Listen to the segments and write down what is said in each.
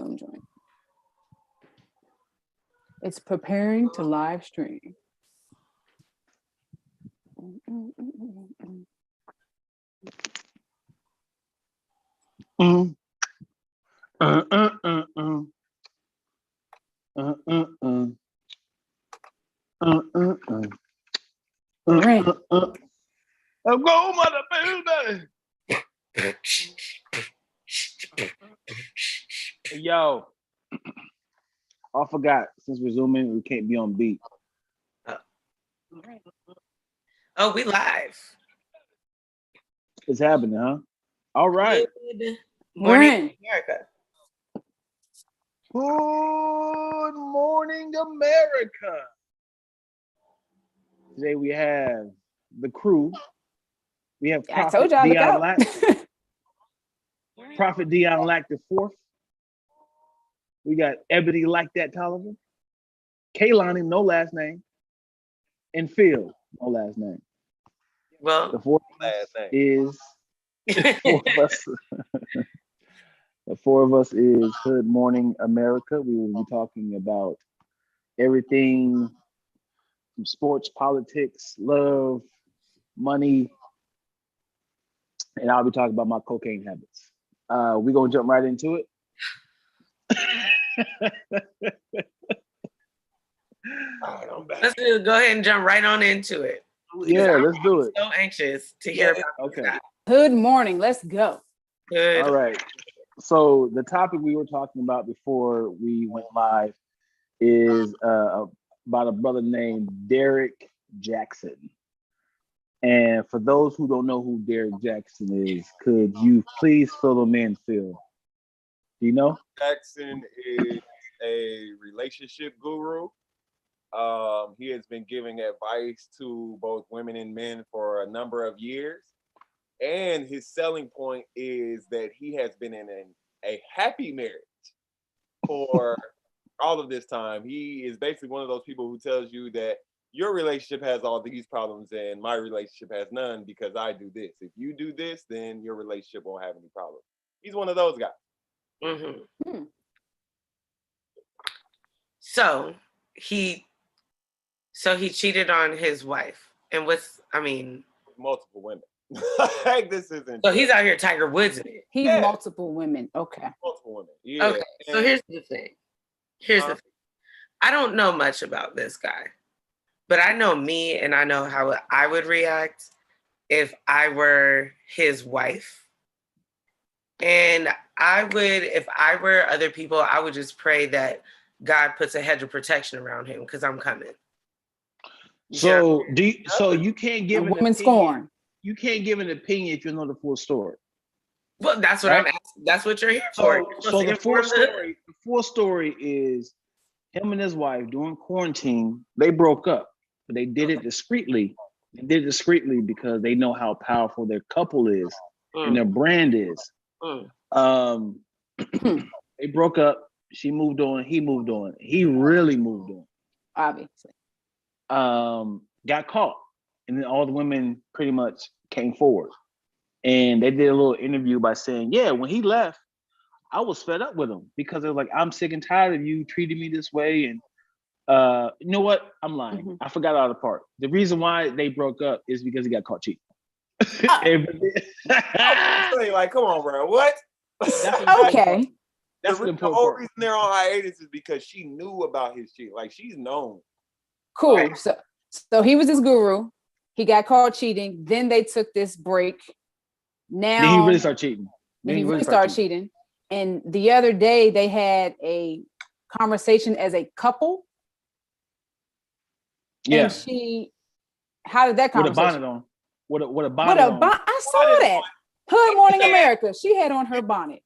Zoom joint. It's preparing to live stream. Go, mother builder. Yo, I forgot. Since we're zooming, we can't be on beat. Oh, we live. It's happening, huh? All right. Good morning, America. Good morning, America. Today we have the crew. We have Prophet Dion Lack. Prophet Dion Lack the fourth. We got Ebony Like That Tolliver. Kaylani, no last name. And Phil, no last name. Well, the fourth last name is the four of us is Hood Morning America. We will be talking about everything from sports, politics, love, money, and I'll be talking about my cocaine habits. We're gonna jump right into it. Let's go ahead and jump right on into it. Yeah, let's do it. So anxious to hear about okay. Good morning. Let's go. Good. All right. So the topic we were talking about before we went live is about a brother named Derek Jackson. And for those who don't know who Derek Jackson is, could you please fill them in, Phil? Do you know? Jackson is a relationship guru. He has been giving advice to both women and men for a number of years. And his selling point is that he has been in a happy marriage for all of this time. He is basically one of those people who tells you that your relationship has all these problems and my relationship has none because I do this. If you do this, then your relationship won't have any problems. He's one of those guys. Mm-hmm. So he cheated on his wife, and multiple women. Like this isn't. So he's out here Tiger Woods in it. He's multiple women. Okay. Multiple women. Yeah. Okay. So here's the thing. I don't know much about this guy, but I know me, and I know how I would react if I were his wife. And I would, if I were other people, I would just pray that God puts a hedge of protection around him because I'm coming. So you can't give an woman scorn. You can't give an opinion if you know the full story. Well, that's what I'm asking. That's what you're here for. So the full story is him and his wife during quarantine, they broke up, but they did it discreetly. They did it discreetly because they know how powerful their couple is and their brand is. They broke up. She moved on. He moved on. He really moved on. Obviously. Got caught. And then all the women pretty much came forward. And they did a little interview by saying, yeah, when he left, I was fed up with him because it was like, I'm sick and tired of you treating me this way. And you know what? I'm lying. Mm-hmm. I forgot all the part. The reason why they broke up is because he got caught cheating. Like, come on, bro. What? Okay. That's the whole reason they're on hiatus is because she knew about his cheating. Like, she's known. Cool. Right? So he was his guru. He got caught cheating. Then they took this break. Now he really started cheating. He really started cheating. And the other day they had a conversation as a couple. Yeah. And how did that conversation? With a bonnet on. With a bonnet on. I saw that. Hood Morning America. She had on her bonnet.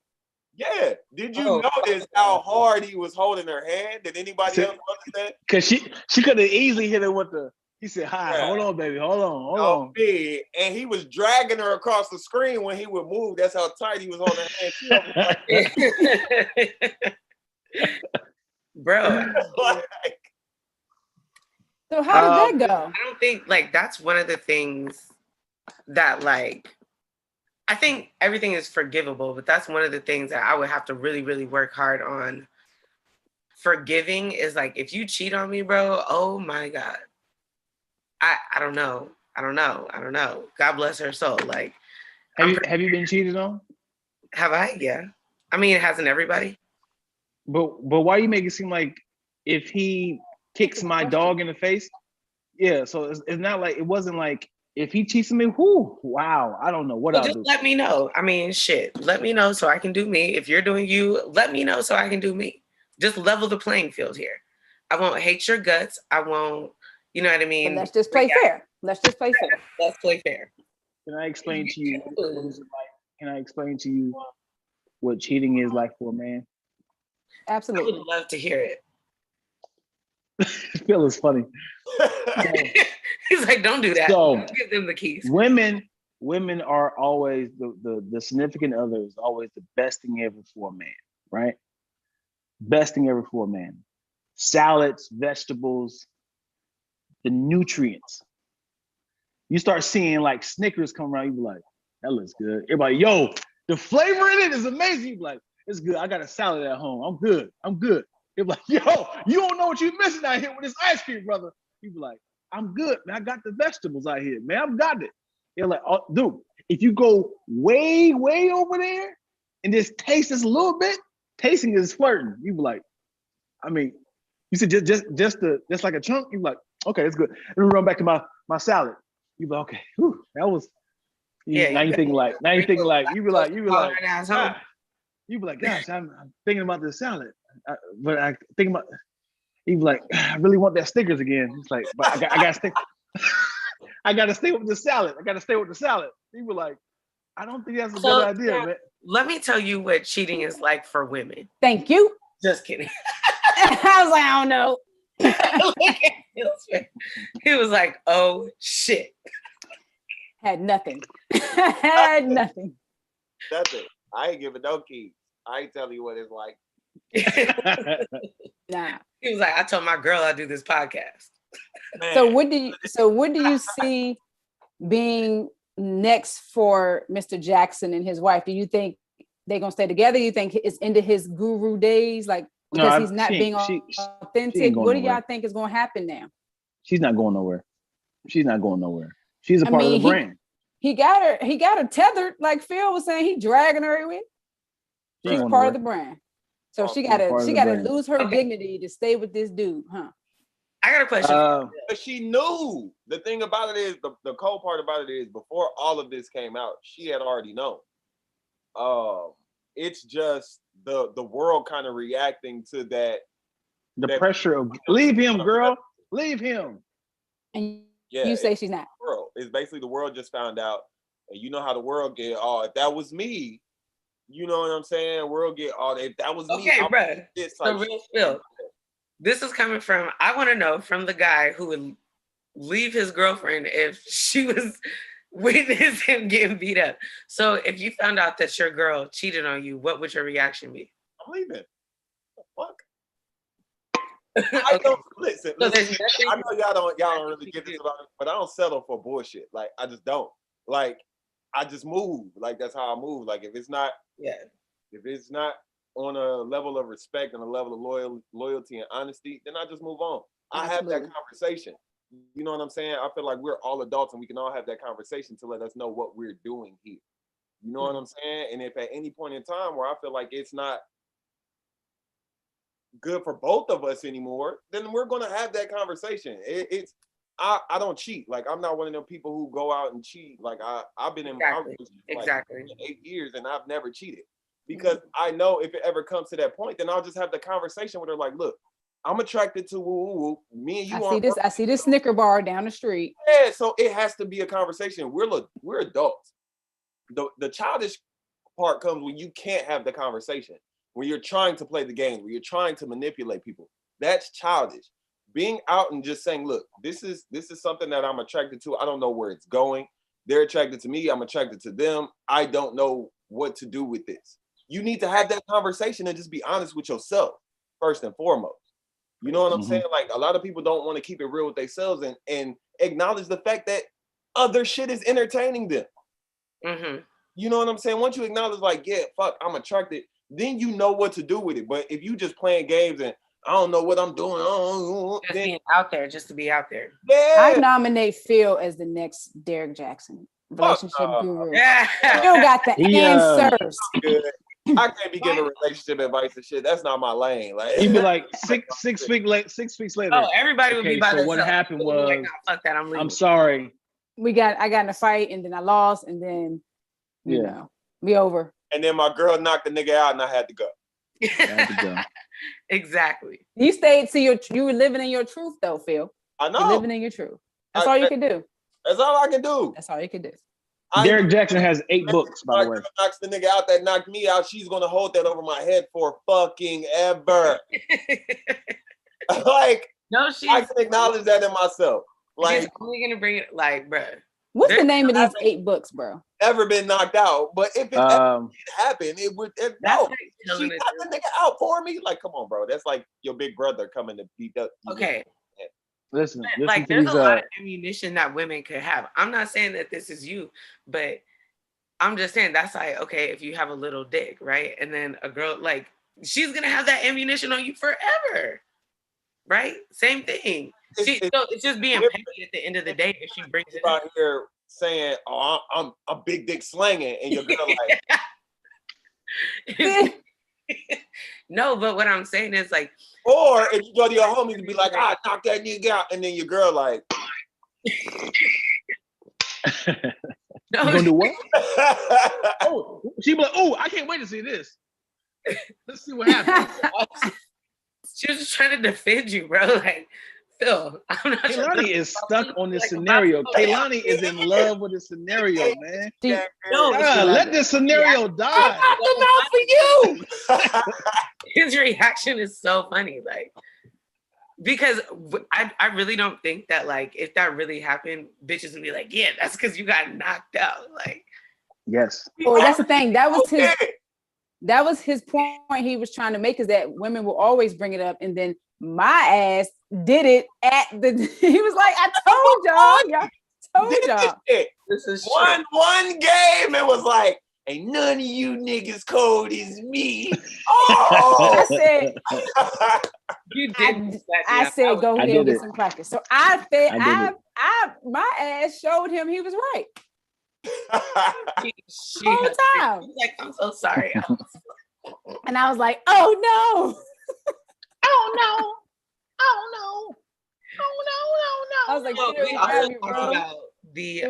Yeah. Did you notice how hard he was holding her hand? Did anybody else notice that? Because she could have easily hit her with the. He said, "Hi, hold on, baby, hold on." And he was dragging her across the screen when he would move. That's how tight he was holding her hand. Bro. So how did that go? I don't think that's one of the things that I think everything is forgivable, but that's one of the things that I would have to really, really work hard on. Forgiving is like, if you cheat on me, bro, oh my God. I don't know. I don't know. God bless her soul. Like, Have you been cheated on? have I? Yeah. I mean, hasn't everybody? But why you make it seem like if he kicks my dog in the face, yeah. So it's not like, it wasn't like if he cheats on me, whoo, wow, I don't know what I'll just do. let me know. I mean, shit. Let me know so I can do me. If you're doing you, let me know so I can do me. Just level the playing field here. I won't hate your guts. I won't, you know what I mean? But let's just play fair. Let's just play fair. Let's play fair. Can I explain to you what is it like? Can I explain to you what cheating is like for a man? Absolutely. I would love to hear it. Phil is funny. He's like, don't do that. So, don't give them the keys. Women are always the significant other is always the best thing ever for a man, right? Best thing ever for a man. Salads, vegetables, the nutrients. You start seeing like Snickers come around, you be like, that looks good. Everybody, yo, the flavor in it is amazing. You be like, it's good. I got a salad at home. I'm good. You're like, yo, you don't know what you're missing out here with this ice cream, brother. You be like, I'm good, man. I got the vegetables out here, man. I've got it. You're like, oh, dude, if you go way, way over there and just taste this a little bit, tasting is flirting. You be like, I mean, you said just like a chunk. You be like, okay, that's good. Let me run back to my salad. You be like, okay, whew, that was. Yeah. Now you thinking like, you be like, you be like, gosh, I'm thinking about this salad, but I think about. You be like, I really want that Snickers again. It's like, but I gotta stick. I gotta stay with the salad. You be like, I don't think that's a good idea, man. Let me tell you what cheating is like for women. Thank you. Just kidding. I was like, I don't know. He was like, oh shit. Had nothing. Had nothing. Nothing. I ain't giving no keys. I ain't telling you what it's like. Nah. He was like, I told my girl I do this podcast. Man. So what do you see being next for Mr. Jackson and his wife? Do you think they're gonna stay together? You think it's into his guru days? Like, because he's not being authentic. What do y'all think is gonna happen now? She's not going nowhere. She's a part of the brand. He got her tethered, like Phil was saying. He dragging her away. She's part of the brand. So she gotta lose her dignity to stay with this dude, huh? I got a question. But she knew. The thing about it is, the cold part about it is, before all of this came out, she had already known. It's just the world kind of reacting to that. The pressure of leave him, girl, leave him. And you say she's not. World. It's basically the world just found out, and you know how the world get. Oh, if that was me, you know what I'm saying? World get. Oh, if that was me. Okay, bro. The real Phil. This is coming from. I want to know from the guy who would leave his girlfriend if she was witness him getting beat up. So if you found out that your girl cheated on you, what would your reaction be? I'm leaving. What the fuck? I don't listen. I know y'all don't really get this about it, but I don't settle for bullshit. Like I just don't. Like I just move. Like that's how I move. Like if it's not on a level of respect and a level of loyalty and honesty, then I just move on. I have that conversation. You know what I'm saying? I feel like we're all adults and we can all have that conversation to let us know what we're doing here. You know what I'm saying? And if at any point in time where I feel like it's not good for both of us anymore, then we're gonna have that conversation. I don't cheat. Like I'm not one of them people who go out and cheat. Like I've been in my relationship like 8 years and I've never cheated. Because I know if it ever comes to that point, then I'll just have the conversation with her. Like, look, I'm attracted to woo. Me and you. I see this Snicker bar down the street. Yeah, so it has to be a conversation. We're adults. The childish part comes when you can't have the conversation. When you're trying to play the game, when you're trying to manipulate people. That's childish. Being out and just saying, look, this is something that I'm attracted to. I don't know where it's going. They're attracted to me. I'm attracted to them. I don't know what to do with this. You need to have that conversation and just be honest with yourself first and foremost. You know what I'm saying? Like a lot of people don't want to keep it real with themselves and acknowledge the fact that other shit is entertaining them. You know what I'm saying? Once you acknowledge, like, yeah, fuck, I'm attracted, then you know what to do with it. But if you just playing games and I don't know what I'm doing, Just then, being out there, just to be out there. yeah, I nominate Phil as the next Derek Jackson, relationship guru. Yeah. Phil got the answers. Good. I can't be giving relationship advice and shit. That's not my lane. Like, He'd be like 6 weeks later. Oh, everybody would be by themselves. So what happened was, like, nah, fuck that, I'm leaving. I'm sorry. I got in a fight and then I lost and then you know, we over. And then my girl knocked the nigga out and I had to go. Exactly. You stayed to you were living in your truth though, Phil. I know. You're living in your truth. That's all you can do. That's all I can do. That's all you can do. Derek Jackson has 8 books, by the way. Knocks the nigga out that knocked me out. She's gonna hold that over my head for fucking ever. Like, no, I can acknowledge that in myself. Like, she's only gonna bring it, like, bro. What's the name of these 8 books, bro? Ever been knocked out? But if it ever happened, it would. No, she got the nigga out for me. Like, come on, bro. That's like your big brother coming to beat up. Okay. Listen like, there's a lot of ammunition that women could have. I'm not saying that this is you, but I'm just saying that's like, okay, if you have a little dick, right? And then a girl, like, she's gonna have that ammunition on you forever, right? Same thing. So it's just being petty at the end of the day if she brings it out here saying, "Oh, I'm a big dick slanging," and your girl like, no, but what I'm saying is like, or if you go to your homies and be like, "Ah, knock that nigga out," and then your girl like, "You gonna do what?" Oh, she be like, "Oh, I can't wait to see this. Let's see what happens." She was just trying to defend you, bro. Like, Phil, I'm not Kaylani is stuck on this scenario. Kaylani is in love with this scenario, man. Let this scenario die. Not for you. His reaction is so funny, like, because I really don't think that, like, if that really happened, bitches would be like, yeah, that's because you got knocked out. Like, yes. Well, that's the thing. That was his point he was trying to make, is that women will always bring it up, and then my ass did it at the. He was like, I told y'all. This is one game. It was like, ain't none of you niggas cold as me. Oh, I said. You did. I said, go ahead and get some practice. So I my ass showed him he was right. She whole time. Like, I'm so sorry. And I was like, oh no. I was like, we also talked about the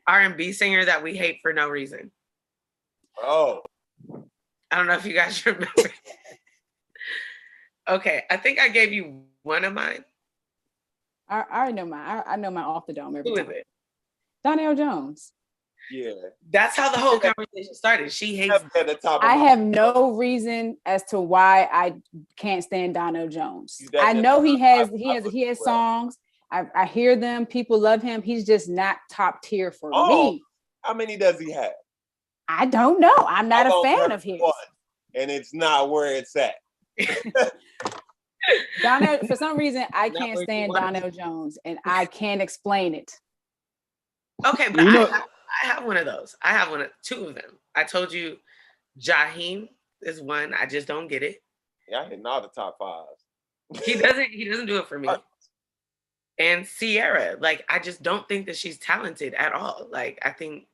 R&B singer that we hate for no reason. Oh. I don't know if you guys remember. Okay, I think I gave you one of mine. I already know mine. I know mine off the dome every time. Who is it? Donnell Jones. Yeah. That's how the whole conversation started. She hates. At the top. I have no reason as to why I can't stand Donnell Jones. I know he has songs. I hear them. People love him. He's just not top tier for me. How many does he have? I don't know. I'm not a fan of his. And it's not where it's at. Donnell, for some reason, I can't stand Donnell Jones, and I can't explain it. Okay, but I have one of those. I have two of them. I told you, Jaheim is one. I just don't get it. Yeah, I hit all the top 5s. He doesn't do it for me. And Sierra, like, I just don't think that she's talented at all. Like, I think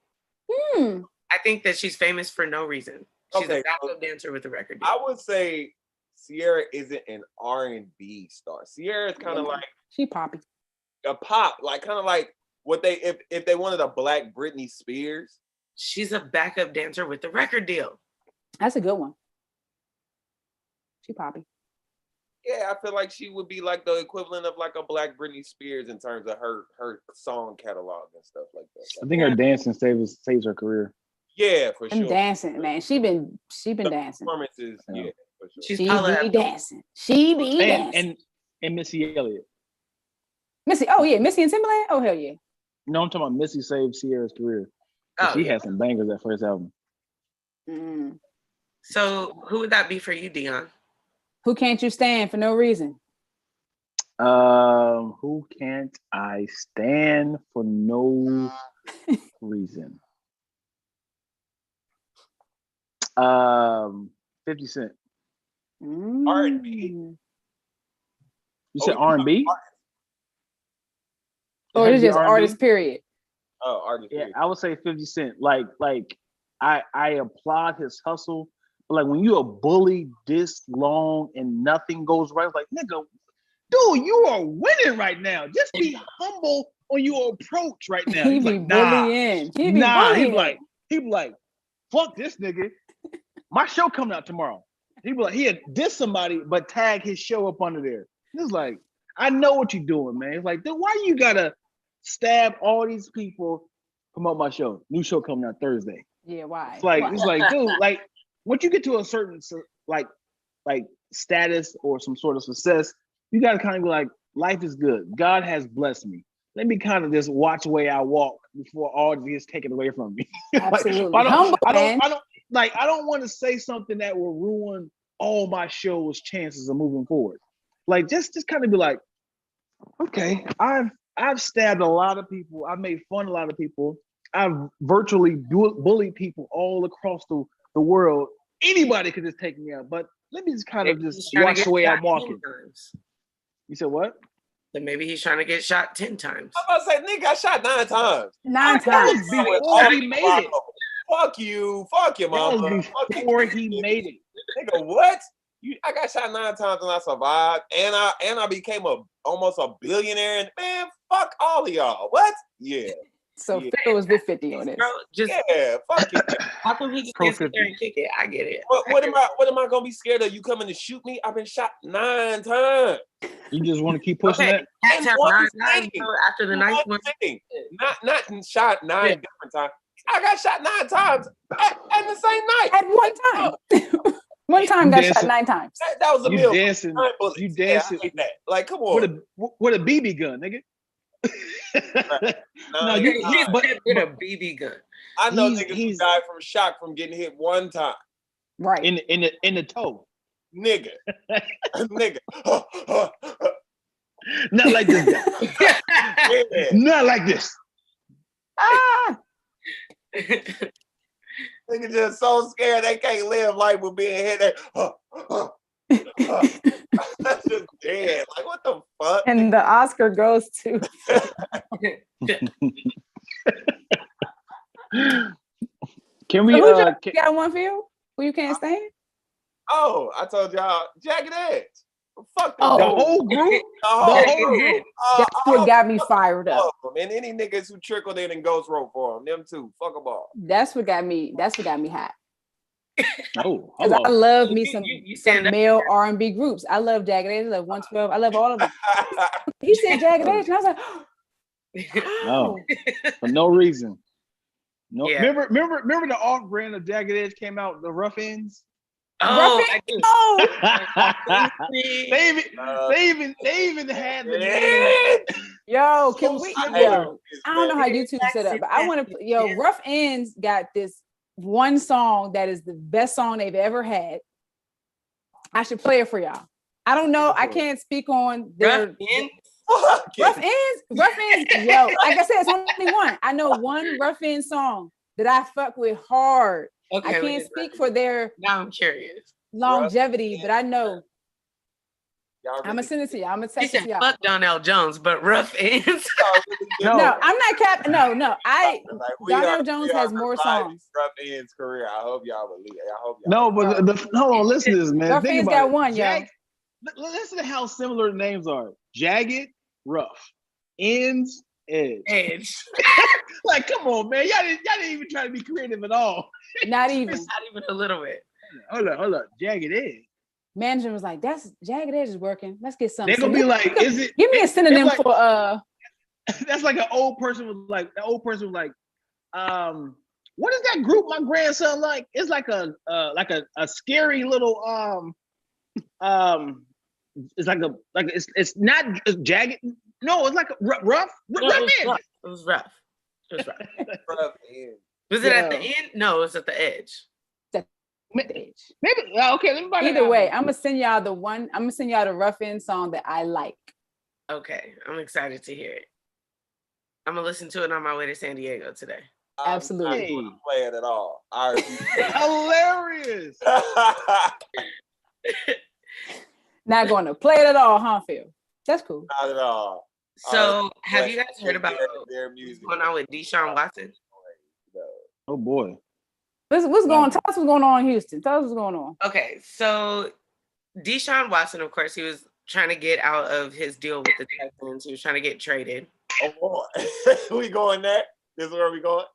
that she's famous for no reason. She's a backup dancer with a record deal. I would say Sierra isn't an R&B star. Sierra is kind of like she poppy. A pop, like kind of like what they if they wanted a black Britney Spears. She's a backup dancer with the record deal. That's a good one. She poppy. Yeah, I feel like she would be like the equivalent of like a black Britney Spears in terms of her song catalog and stuff like that. I think her dancing saves her career. Yeah, for sure. Dancing, man. She been dancing. Performances, yeah, for sure. She be dancing. She be dancing. And Missy Elliott. Missy, oh yeah, Missy and Timberland. Oh hell yeah. No, I'm talking about Missy saved Sierra's career. She had some bangers that first album. Mm. So who would that be for you, Dion? Who can't you stand for no reason? Who can't I stand for no reason? 50 Cent. R&B. You said R&B? Or it's just artist period? Oh, artist period. Yeah, I would say 50 Cent. Like I applaud his hustle. But like when you are bullied this long and nothing goes right, it's like, nigga, dude, you are winning right now. Just be humble on your approach right now. He be bullying. He be bullying. He be like, fuck this nigga. My show coming out tomorrow. He be like, he had diss somebody, but tag his show up under there. It's like, I know what you're doing, man. It's like, dude, why you gotta stab all these people? Promote my show. New show coming out Thursday. Yeah, why? It's like, dude, like once you get to a certain like status or some sort of success, you gotta kind of be like, life is good. God has blessed me. Let me kind of just watch the way I walk before all this is taken away from me. Absolutely. I don't want to say something that will ruin all my show's chances of moving forward. Like just kind of be like, okay, I've stabbed a lot of people. I've made fun of a lot of people. I've virtually bullied people all across the world. Anybody could just take me out, but let me just kind of just watch the way I'm walking. You said what? Then maybe he's trying to get shot 10 times. I'm about to say, nigga got shot 9 times. 9 times. Before he made it. Fuck you, mama. That was before he made it. Nigga, what? I got shot 9 times and I survived, and I became almost a billionaire. And man, fuck all of y'all. What? Yeah. So Phil was with 50 on it. Fuck it. How come he can sit there and kick it? I get it. What am I gonna be scared of? You coming to shoot me? I've been shot 9 times. You just want to keep pushing it? After the 9th one. Not shot 9 different times. I got shot 9 times at the same night. At one time. One time got shot 9 times. That was a you dancing. You dancing. Yeah, that. Like, come on. With a BB gun, nigga. No, with a BB gun. I know niggas who died from shock from getting hit one time. Right. In the toe. Nigga. Nigga. Not like this guy. Yeah. Not like this. Nigga just so scared they can't live life with being hit. That's just dead. Like, what the fuck? And the Oscar goes to. Can we? Got one for you? Who you can't stand? Oh, I told y'all, Jagged Edge. Fuck the whole group. The whole group. That's what got me fired up. And any niggas who trickled in and ghost wrote for them too. Fuck them all. That's what got me hot. Oh, because I love me some male R&B groups. I love Jagged Edge. I love 112. I love all of them. He said Jagged Edge, and I was like, no, for no reason. No, yeah. Remember the off brand of Jagged Edge came out, the Rough Ends. Oh, they even had the name. Yo, can we? Yo, I don't know how YouTube set up, but I want to. Yo, Rough Ends got this one song that is the best song they've ever had. I should play it for y'all. I don't know. I can't speak on their Rough Ends. Yo, like I said, it's only one. I know one Rough Ends song that I fuck with hard. Okay, I can't speak for their now I'm curious longevity, but I know. I'm gonna send it to you. I'm gonna text it to y'all. Fuck Donnell Jones, but Rough Ends. No, I'm not capping. No. Donnell Jones has more songs. Rough Ends career. I hope y'all believe. I hope No, y'all. but hold on, listen to this, man. Rough Ends got one, yo. Listen to how similar the names are: Jagged, Rough, Ends, Edge. Like, come on, man. Y'all didn't even try to be creative at all. Not even a little bit. Hold up. Jagged Edge. Manager was like, "That's Jagged Edge is working. Let's get something." They're gonna be like, "Is it?" Give me a synonym like, for That's like an old person was like. The old person was like, "What is that group my grandson like?" It's like a scary little It's it's not jagged. No, it's like a rough. It was rough. Rough Ends. Was it at the end? No, it was at the edge. Maybe okay. Let me buy Either way, I'm gonna send y'all the one. I'm gonna send y'all the Rough End song that I like. Okay, I'm excited to hear it. I'm gonna listen to it on my way to San Diego today. Absolutely. I'm not play it at all. Hilarious. Not going to play it at all, huh, Phil? That's cool. Not at all. So, have you guys heard about their music what's going on with DeShawn Watson? Oh boy. Tell us what's going on in Houston. Tell us what's going on. Okay, so DeShawn Watson, of course, he was trying to get out of his deal with the Texans. He was trying to get traded. Oh boy. We going there? This is where we going?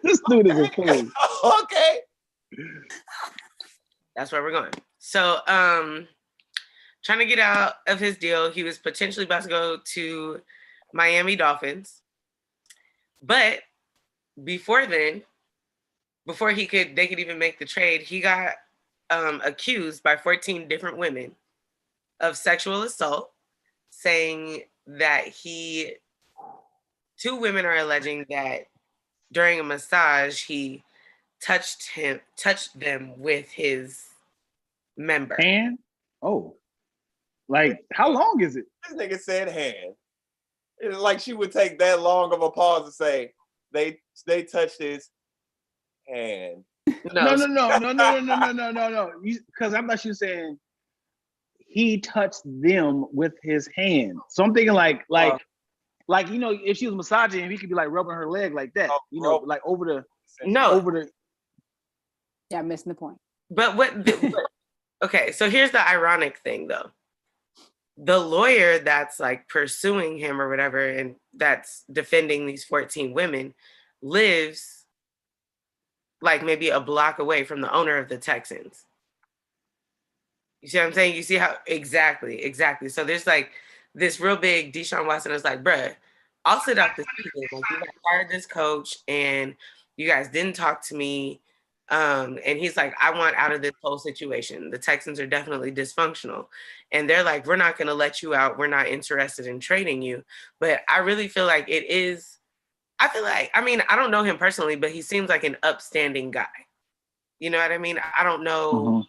This dude is a fool. Okay. That's where we're going. So, trying to get out of his deal. He was potentially about to go to Miami Dolphins. But before then, before they could even make the trade, he got accused by 14 different women of sexual assault, saying that two women are alleging that during a massage, he touched them with his member. Hand? Oh. Like, how long is it? This nigga said hand. It's like she would take that long of a pause to say they touched his hand. No. Because I thought she was saying he touched them with his hand. So I'm thinking like you know, if she was massaging him, he could be like rubbing her leg like that. You know, like over the. Yeah, I'm missing the point. But okay, so here's the ironic thing though. The lawyer that's like pursuing him or whatever, and that's defending these 14 women, lives like maybe a block away from the owner of the Texans. You see what I'm saying? You see how exactly. So there's like this real big DeShawn Watson is like, bruh, I'll sit out this season. Like, you guys hired this coach and you guys didn't talk to me. And he's like, I want out of this whole situation. The Texans are definitely dysfunctional. And they're like, we're not going to let you out. We're not interested in trading you. But I really feel like I mean, I don't know him personally, but he seems like an upstanding guy. You know what I mean? I don't know. Mm-hmm.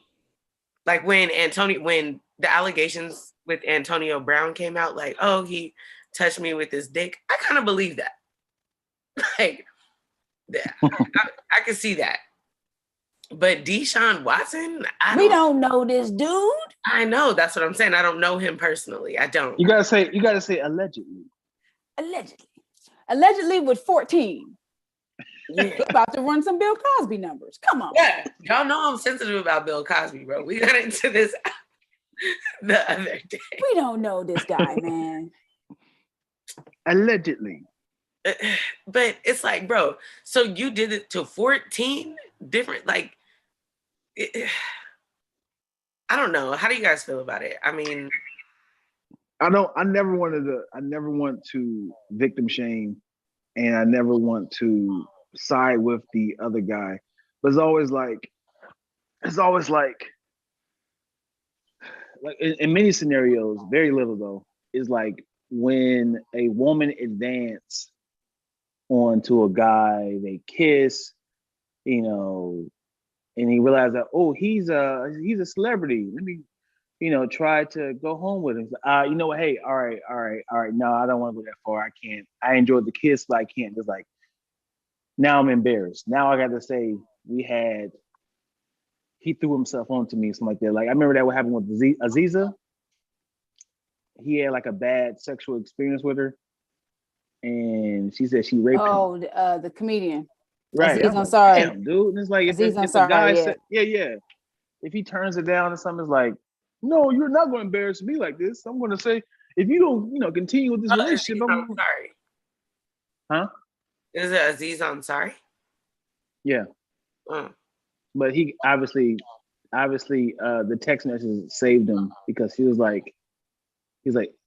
Like when the allegations with Antonio Brown came out, like, oh, he touched me with his dick. I kind of believe that. Like, I can see that. But DeShawn Watson, we don't know this dude. I know, that's what I'm saying. I don't know him personally. I don't. You gotta say allegedly. Allegedly with 14. Yeah. About to run some Bill Cosby numbers. Come on. Yeah, y'all know I'm sensitive about Bill Cosby, bro. We got into this the other day. We don't know this guy, man. Allegedly. But it's like, bro, so you did it to 14 different, like, I don't know. How do you guys feel about it? I mean, I never want to victim shame, and I never want to side with the other guy. But it's always like in many scenarios, very little though, is like when a woman advances onto a guy, they kiss, you know, and he realized that, oh, he's a celebrity. Let me, you know, try to go home with him. You know what? Hey, all right. No, I don't want to go that far. I can't. I enjoyed the kiss, but I can't. Just like, now I'm embarrassed. Now I got to say he threw himself onto me, something like that. Like I remember that what happened with Aziza. He had like a bad sexual experience with her, and she said she raped him. Oh, the comedian. Right. Aziz, I'm sorry. Damn, dude. And it's like if a guy said, yeah. If he turns it down or something, it's like, no, you're not going to embarrass me like this. I'm going to say, if you don't, you know, continue with this relationship, I'm sorry. Huh? Is it Aziz Ansari? Yeah. But he obviously, the text message saved him because he's like,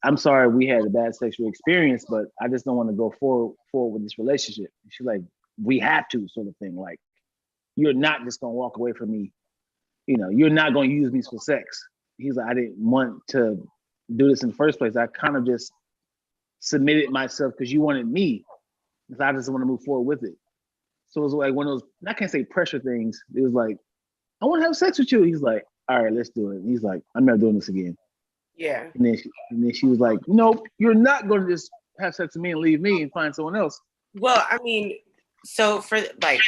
I'm sorry we had a bad sexual experience, but I just don't want to go forward with this relationship. And she's like, we have to, sort of thing. Like, you're not just going to walk away from me. You know, you're not going to use me for sex. He's like, I didn't want to do this in the first place. I kind of just submitted myself because you wanted me. Because I just want to move forward with it. So it was like one of those, I can't say pressure things. It was like, I want to have sex with you. He's like, all right, let's do it. And he's like, I'm never doing this again. Yeah. And then she was like, nope, you're not going to just have sex with me and leave me and find someone else. Well, I mean, so for like,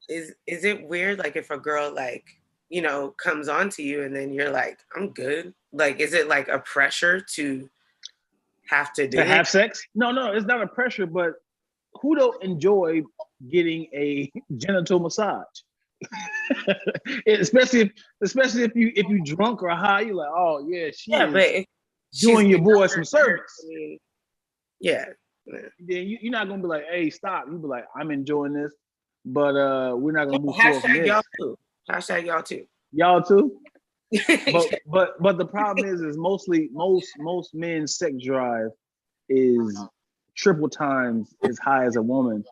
is it weird like if a girl like, you know, comes on to you and then you're like, I'm good? Like, is it like a pressure to have to do have sex? No, it's not a pressure, but who don't enjoy getting a genital massage? especially if you drunk or high, you're like, oh yeah, but if doing your boy some service. I mean, yeah. Then you're not gonna be like, hey, stop. You be like, I'm enjoying this, but we're not gonna move forward. Hashtag y'all too. Hashtag y'all too. Y'all too. but the problem is mostly most men's sex drive is triple times as high as a woman,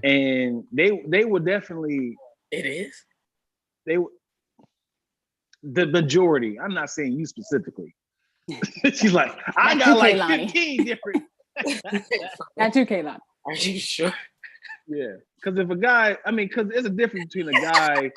and they would definitely. It is. The majority. I'm not saying you specifically. She's like, I got like 15 different. Not 2K line. Are you sure? Yeah, because if a guy, because there's a difference between a guy.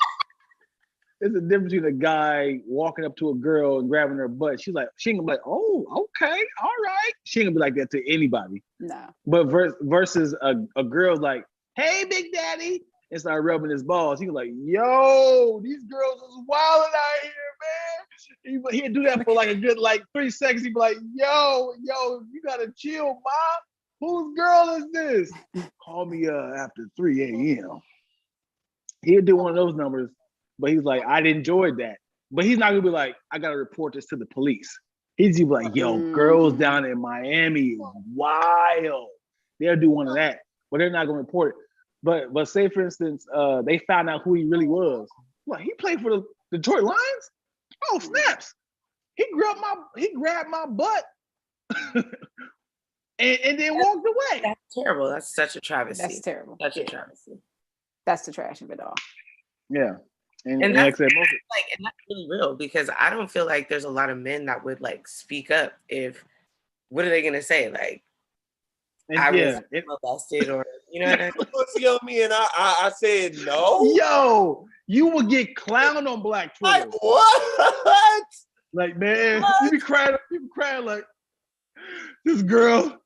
There's a difference between a guy walking up to a girl and grabbing her butt. She ain't gonna be like, oh, okay, all right. She ain't gonna be like that to anybody. No. But versus a girl's like, hey, big daddy, and start rubbing his balls. He was like, yo, these girls is wilding out here, man. He'd do that for like a good 3 seconds. He'd be like, yo, you gotta chill, Mom. Whose girl is this? Call me after 3 a.m. He'll do one of those numbers, but he's like, I'd enjoyed that. But he's not gonna be like, I gotta report this to the police. He's gonna be like, yo, girls down in Miami is wild. They'll do one of that, but they're not gonna report it. But say for instance, they found out who he really was. What, he played for the Detroit Lions? Oh snaps! He grabbed my butt and then walked away. That's terrible. That's such a travesty. That's terrible. Such a travesty. That's the trash of it all. Yeah. And that's like I said, and that's really real because I don't feel like there's a lot of men that would speak up if what are they gonna say? I was molested or you know what I mean? Pussy on me and I said no. Yo, you would get clowned on Black Twitter. Like what? Like man, you be crying like this girl.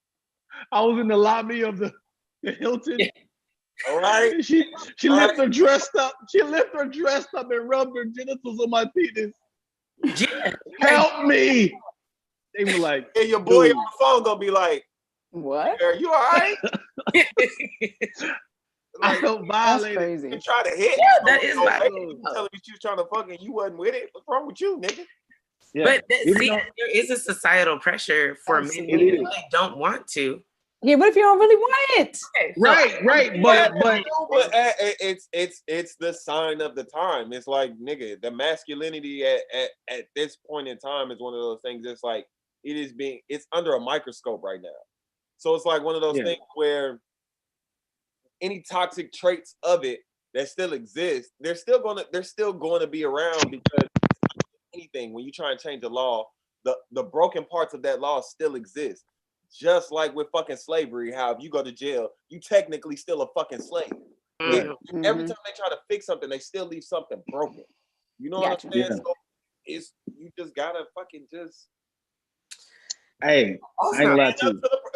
I was in the lobby of the Hilton. All right. She left her dressed up. She left her dressed up and rubbed her genitals on my penis. Yeah. Help me. They were like, and your boy on the phone gonna be like, what? Are you all right? I felt violated. That's crazy. You try to hit. Yeah, that is you telling me she was trying to fuck and you wasn't with it. What's wrong with you, nigga? Yeah. But there is a societal pressure for men who really don't want to. Yeah, what if you don't really want it? Okay, right. But it's the sign of the time. It's like, nigga, the masculinity at this point in time is one of those things. It's like it's under a microscope right now. So it's like one of those things where any toxic traits of it that still exist, they're still going to be around because anything when you try and change the law, the broken parts of that law still exist. Just like with fucking slavery, how if you go to jail, you technically still a fucking slave. Mm-hmm. Every time they try to fix something, they still leave something broken. You know what I'm saying? So you just gotta fucking just. Hey,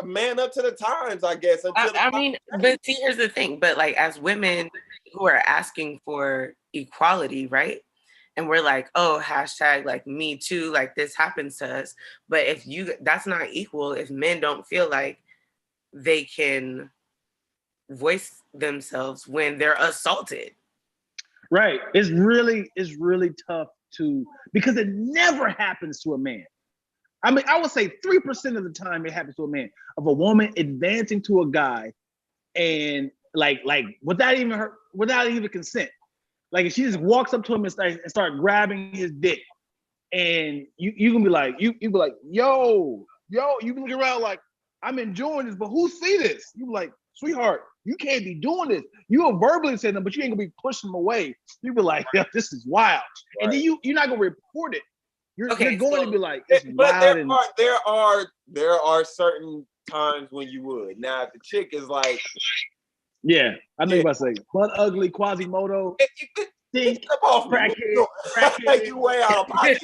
man up to the times, I guess. But see, here's the thing. But as women who are asking for equality, right? And we're like, oh, hashtag me too, this happens to us. But that's not equal if men don't feel like they can voice themselves when they're assaulted. Right. It's really tough because it never happens to a man. I would say 3% of the time it happens to a man, of a woman advancing to a guy and without even consent. Like if she just walks up to him and start grabbing his dick, and you can be like, you be like, yo, you can look around like, I'm enjoying this, but who see this? You be like, sweetheart, you can't be doing this. You'll verbally say them, but you ain't gonna be pushing them away. You be like, yeah, this is wild. Right. And then you're not gonna report it. You're going to be like, it's wild. But there are certain times when you would. Now, if the chick is like, yeah, I know you're about to say, but ugly Quasimodo. Think Step off me. crackhead. You way out of pocket.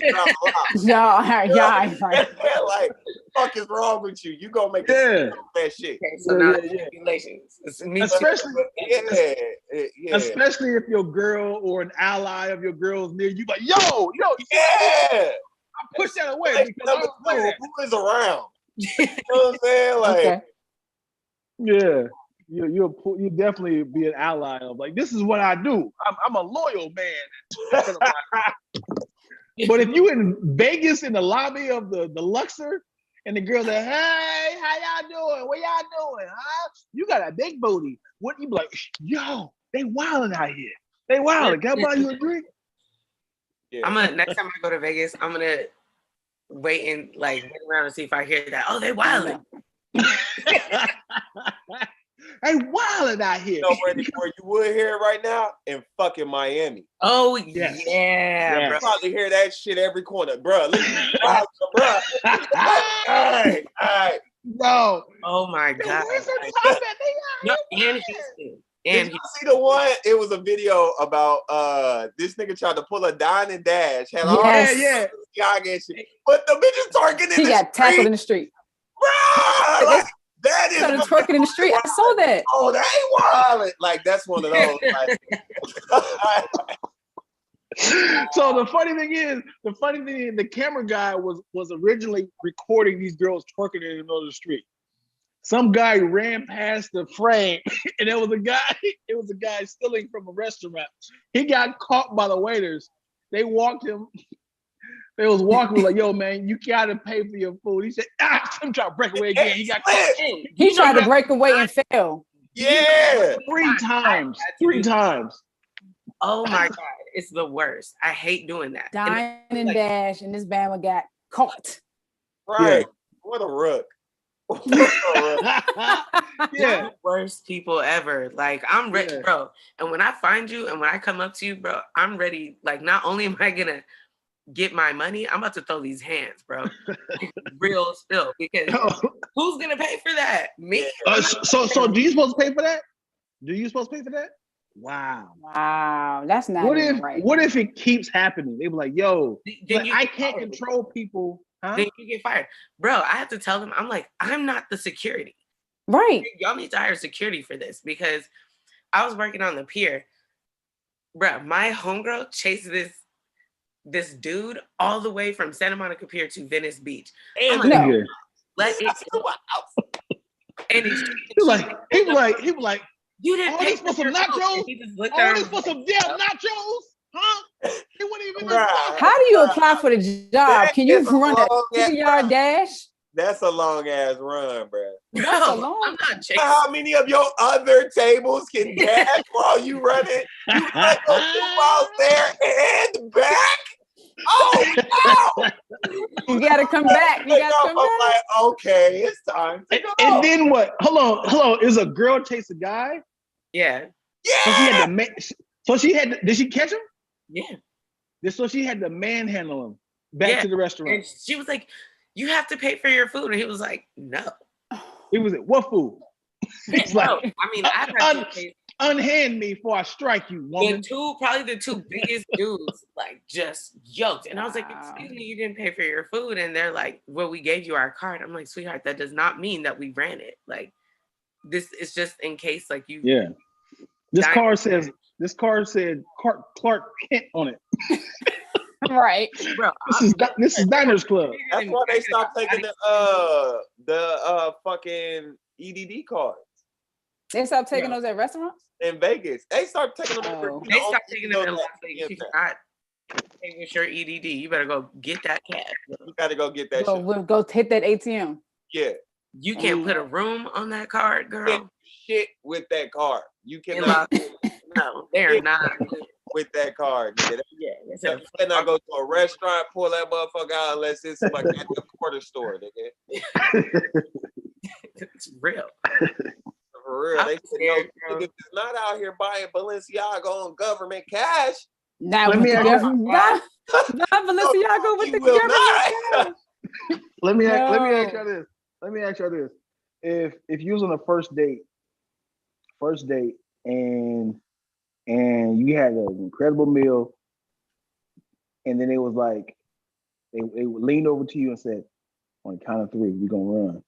Y'all ain't right. Like, fuck is wrong with you? You gonna make Yeah. that shit. Okay, so now regulations. Especially yeah. especially if your girl or an ally of your girl's near you, like, yo, Yeah. I push that away Like, because I don't play that. who is around? You know what I'm saying? Like, Okay. Yeah. You definitely be an ally of, like, this is what I do. I'm a loyal man. But if you in Vegas in the lobby of the Luxor and the girls like, hey, how y'all doing? What y'all doing? Huh? You got a big booty. What you be like, yo, they wilding out here. They wilding. Can I buy you a drink? yeah. I'm gonna next time I go to Vegas, I'm gonna wait around and see if I hear that. Oh, they wilding. They wilding out here. You know where you would hear it right now? In fucking Miami. Oh Yes. yeah, You bro. probably hear that shit every corner, bro. Listen, bro. All right. No. Oh my god. Where's the top at? No, and Houston. Did you see the one? It was a video about this nigga tried to pull a dine and dash. Had all Yes. and shit, but the bitch is twerking in He the got tackled street. in the street. Bruh, like, that is Started twerking in the street. I saw that. Oh, that ain't wild. Like, that's one of those. Like, So the funny thing is, the camera guy was originally recording these girls twerking in the middle of the street. Some guy ran past the frame, and it was a guy stealing from a restaurant. He got caught by the waiters. They walked him. They was walking like, yo, man, you gotta pay for your food. He said, I'm trying to break away again. He got caught. He tried to break away and fell. yeah. Three times. Oh my god, it's the worst. I hate doing that. Dine and dash, and this Bama got caught. Right. What a rook. Yeah. The worst people ever. Like, I'm ready, bro. And when I find you and when I come up to you, bro, I'm ready. Like, not only am I gonna get my money, I'm about to throw these hands, bro. Real spill. Because who's gonna pay for that? Me? So do you supposed to pay for that? Do you supposed to pay for that? Wow. That's not right. What if it keeps happening? They be like, yo, Then I can't control people. Huh? Then you get fired. Bro, I have to tell them, I'm like, I'm not the security. Right. Y'all need to hire security for this, because I was working on the pier. Bro, my homegirl chased this dude all the way from Santa Monica Pier to Venice Beach. And No. Let it and he was like, you didn't all pay this for some nachos? He just looked All at this her. for some damn nachos? Huh? He wouldn't even How do you apply for the job? Can you run a 2-yard dash? That's a long ass run, bro. No, I'm not chasing. How many of your other tables can dash while you running? You run those 2 miles there and back? Oh no! You gotta come back. You gotta come back. Like, okay, it's time to go. And then what? Hold on. Is a girl chase a guy? Yeah. Yeah. Did she catch him? Yeah. So she had to manhandle him back to the restaurant. And she was like, you have to pay for your food. And he was like, no. He was like, what food? It's like, I mean, I've had to pay. Unhand me before I strike you, woman. Probably the 2 biggest dudes, like, just yoked. And I was like, excuse me, you didn't pay for your food. And they're like, well, we gave you our card. I'm like, sweetheart, that does not mean that we ran it. Like, this is just in case, like, you. Yeah. This car said Clark Kent on it. Right. Bro, this is Diners Club. That's why they stopped taking the fucking EDD cards. They stopped taking those at restaurants? In Vegas. They started taking them. They stopped taking them in Las Vegas. You cannot pay with your EDD. You better go get that cash. You gotta go get that shit. We'll go hit that ATM. Yeah. You can't put a room on that card, girl. Shit with that card. You cannot. No, they're not. With that card, nigga. Yeah, you cannot go to a restaurant, pull that motherfucker out unless it's like at the quarter store, nigga. It's real. For real. They said, niggas is not out here buying Balenciaga on government cash. Not Balenciaga with the government cash. Let me ask y'all this. If you was on a first date and and you had an incredible meal, and then it was like they leaned over to you and said, "On the count of three, we're gonna run."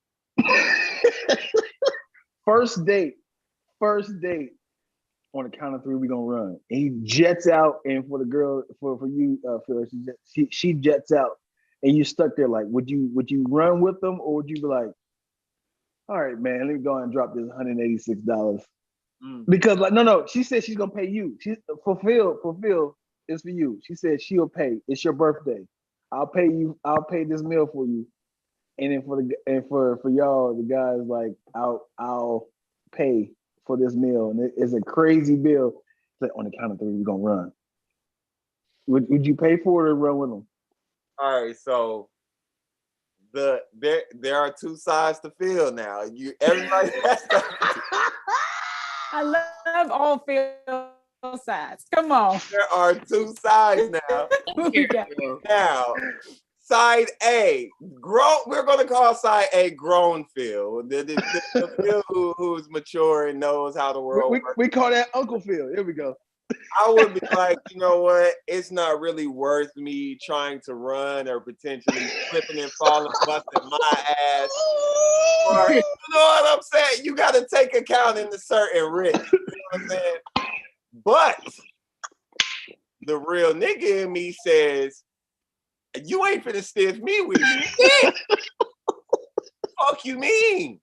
First date. On the count of three, we're gonna run. And he jets out, and for the girl, for you, Phil, she jets out, and you stuck there like, would you run with them, or would you be like, all right, man, let me go and drop this $186? Because like, no, she said she's gonna pay you. She fulfill it's for you. She said she'll pay. It's your birthday. I'll pay you. I'll pay this meal for you. And then for y'all, the guys like, I'll pay for this meal, and it's a crazy bill. It's like, on the count of three, we're gonna run. Would you pay for it or run with them? All right, so there are two sides to Phil now. Everybody has to. I love all Phil sides. Come on. There are two sides now. Now, side A, we're going to call side A grown Phil. The Phil who's mature and knows how the world works. We call that Uncle Phil. Here we go. I would be like, you know what? It's not really worth me trying to run or potentially slipping and falling, busting my ass. Or, you know what I'm saying? You got to take account in the certain risk. You know what I'm saying? But the real nigga in me says, you ain't finna stiff me with shit. Fuck you mean?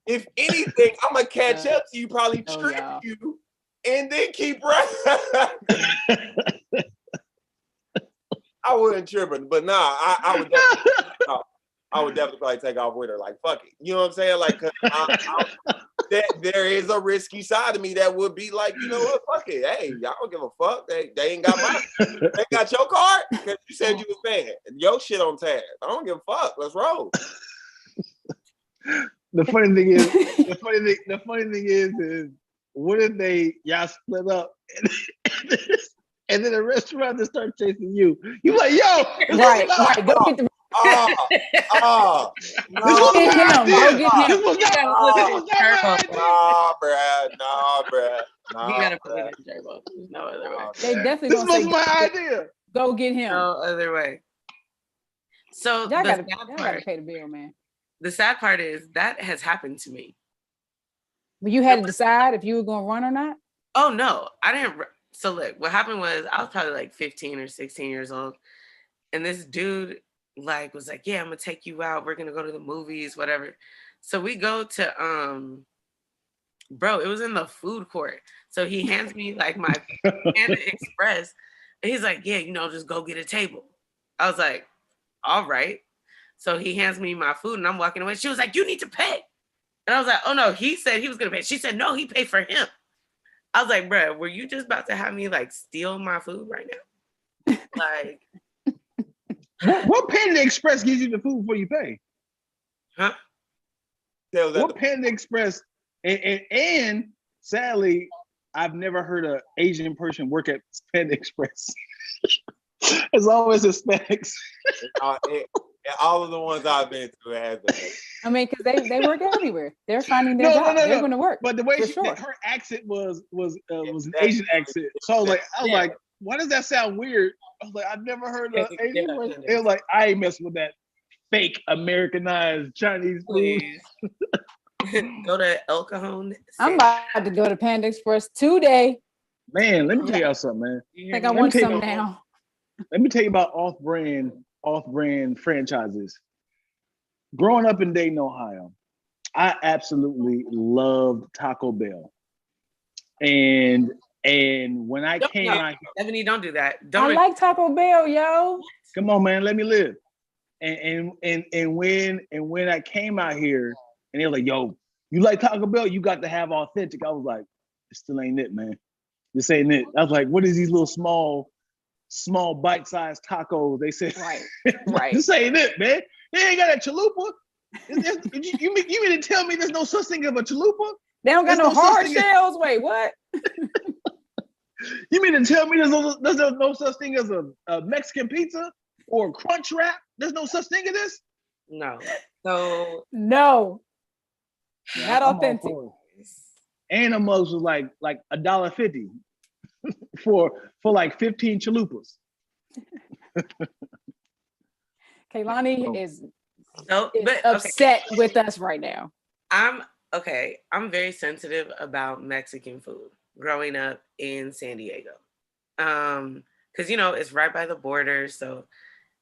If anything, I'm gonna catch up to you, probably trip you, and then keep running. I wouldn't trip her, but nah, I would definitely probably take off with her. Like, fuck it. You know what I'm saying? Like, there is a risky side of me that would be like, you know what, fuck it. Hey, y'all don't give a fuck. They ain't got they got your card because you said you was paying. Your shit on tab. I don't give a fuck. Let's roll. The funny thing is what if y'all split up and then the restaurant just start chasing you? You like, yo, right, go get the Go get him. This was Nah, bruh. You gotta put it in Turbo. There's no other way. They definitely This gonna was my idea. Go get him. No other way. So Y'all gotta pay the bill, man. The sad part is that has happened to me. But you had to decide if you were gonna run or not? Oh no, I didn't. So look, what happened was I was probably like 15 or 16 years old. And this dude was like, yeah, I'm gonna take you out. We're gonna go to the movies, whatever. So we go to bro, it was in the food court. So he hands me like my Panda Express. And he's like, yeah, just go get a table. I was like, all right. So he hands me my food and I'm walking away. She was like, you need to pay. And I was like, oh no, he said he was gonna pay. She said, no, he paid for him. I was like, bro, were you just about to have me steal my food right now? What Panda Express gives you the food before you pay? Huh? What Panda Express and sadly, I've never heard an Asian person work at Panda Express. It's always Hispanics. All of the ones I've been to have that. I mean, because they work everywhere. They're finding their job. They're going to work. But the way her accent was an Asian accent. So I was like, why does that sound weird? I was like, I've never heard of Asian person. It was like, I ain't messing with that fake Americanized Chinese food. Go to El Cajon. I'm about to go to Panda Express today. Man, let me tell y'all something, man. I think I want some now. Let me tell you about off-brand franchises. Growing up in Dayton, Ohio, I absolutely loved Taco Bell. And when I came out here, Ebony, don't do that. I like Taco Bell, yo. Come on, man, let me live. And when I came out here, and they were like, yo, you like Taco Bell? You got to have authentic. I was like, it still ain't it, man. This ain't it. I was like, what is these little small bite-sized tacos? They said, right. This ain't it, man. They ain't got a chalupa. You mean to tell me there's no such thing as a chalupa? They don't got no hard shells? Wait, what? You mean to tell me there's no such thing as a Mexican pizza or a crunch wrap? There's no such thing as this? No. So no. Not authentic. And the mugs was like $1.50 for like 15 chalupas. Kaylani is but upset with us right now. I'm very sensitive about Mexican food growing up in San Diego. Because it's right by the border. So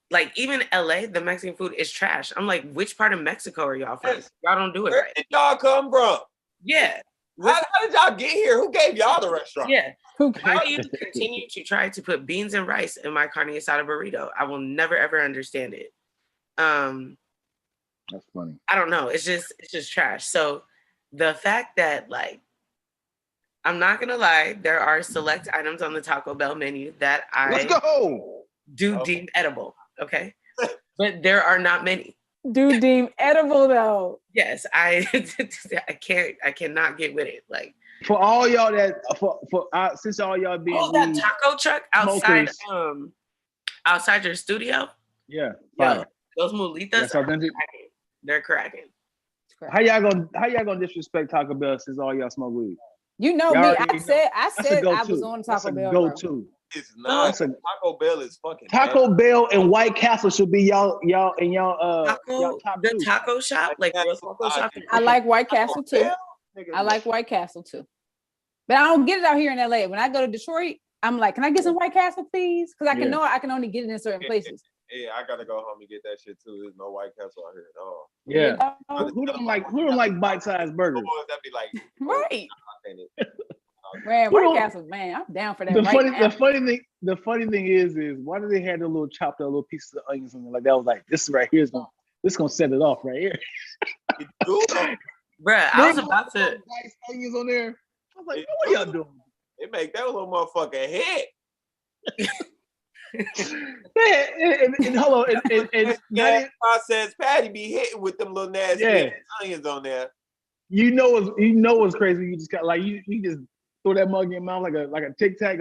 like even LA, the Mexican food is trash. I'm like, which part of Mexico are y'all from? Y'all don't do it Where right. did y'all come from? Yeah. How did y'all get here? Who gave y'all the restaurant? Yeah. Why do you continue to try to put beans and rice in my carne asada burrito? I will never ever understand it. That's funny. I don't know. It's just trash. So the fact that like, I'm not gonna lie, there are select items on the Taco Bell menu that Let's go. deem edible. Okay. But there are not many. Do deem edible though. Yes, I cannot get with it. Like for all y'all that since all y'all being that taco truck outside smokers. Outside your studio. Yeah. Yo, those mulitas are cracking. They're cracking. How y'all gonna disrespect Taco Bell since all y'all smoke weed? You know me. I said I was on Taco Bell. Go-to. It's not. Taco Bell is fucking Taco Bell and White Castle should be y'all top the two. Taco shop, like real taco shop. I like White Castle too. I like White Castle too. But I don't get it out here in LA. When I go to Detroit, I'm like, can I get some White Castle, please? Because I can only get it in certain places. Yeah, I gotta go home and get that shit too. There's no White Castle out here at all. Yeah. Who don't like bite-sized burgers? That be like right. Man, White Castle, man, I'm down for that. The funny thing is why do they have the little chopped up little pieces of onions on there? Like that was like this right here is gonna set it off right here. Bruh, I was about to nice onions on there. I was like, what are y'all doing? It make that little motherfucker hit. and hold on, and processed patty be hitting with them little nasty onions on there. You know what's crazy? You just got like you just throw that mug in your mouth like a Tic Tac,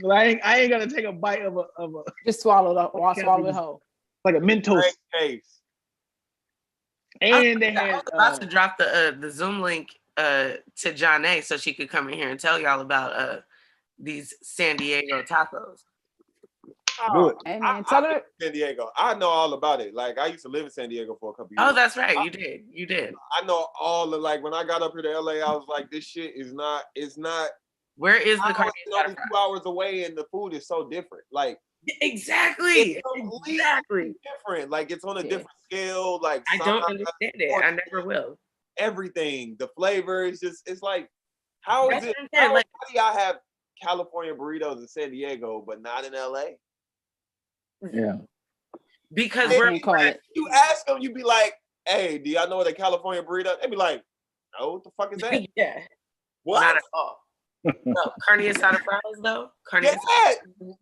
like I ain't gonna take a bite of a just swallow it up or swallow it whole. Like a Mentos. Case. And they had I was about to drop the Zoom link to Janae so she could come in here and tell y'all about these San Diego tacos. Do it. Hey man, tell her San Diego. I know all about it. Like I used to live in San Diego for a couple years. Oh, that's right. You did. I know all the like when I got up here to LA, I was like, this shit is not. It's not. Where is the carne asada? 2 hours away, and the food is so different. Like exactly different. Like it's on a different scale. Like I don't understand it. I never will. Everything, the flavors, it's like how is it? How do y'all have California burritos in San Diego but not in LA? Yeah, because you ask them, you be like, "Hey, do y'all know what a California burrito?" They be like, "No, what the fuck is that?" Yeah, what? Not at all. No, carne asada fries though.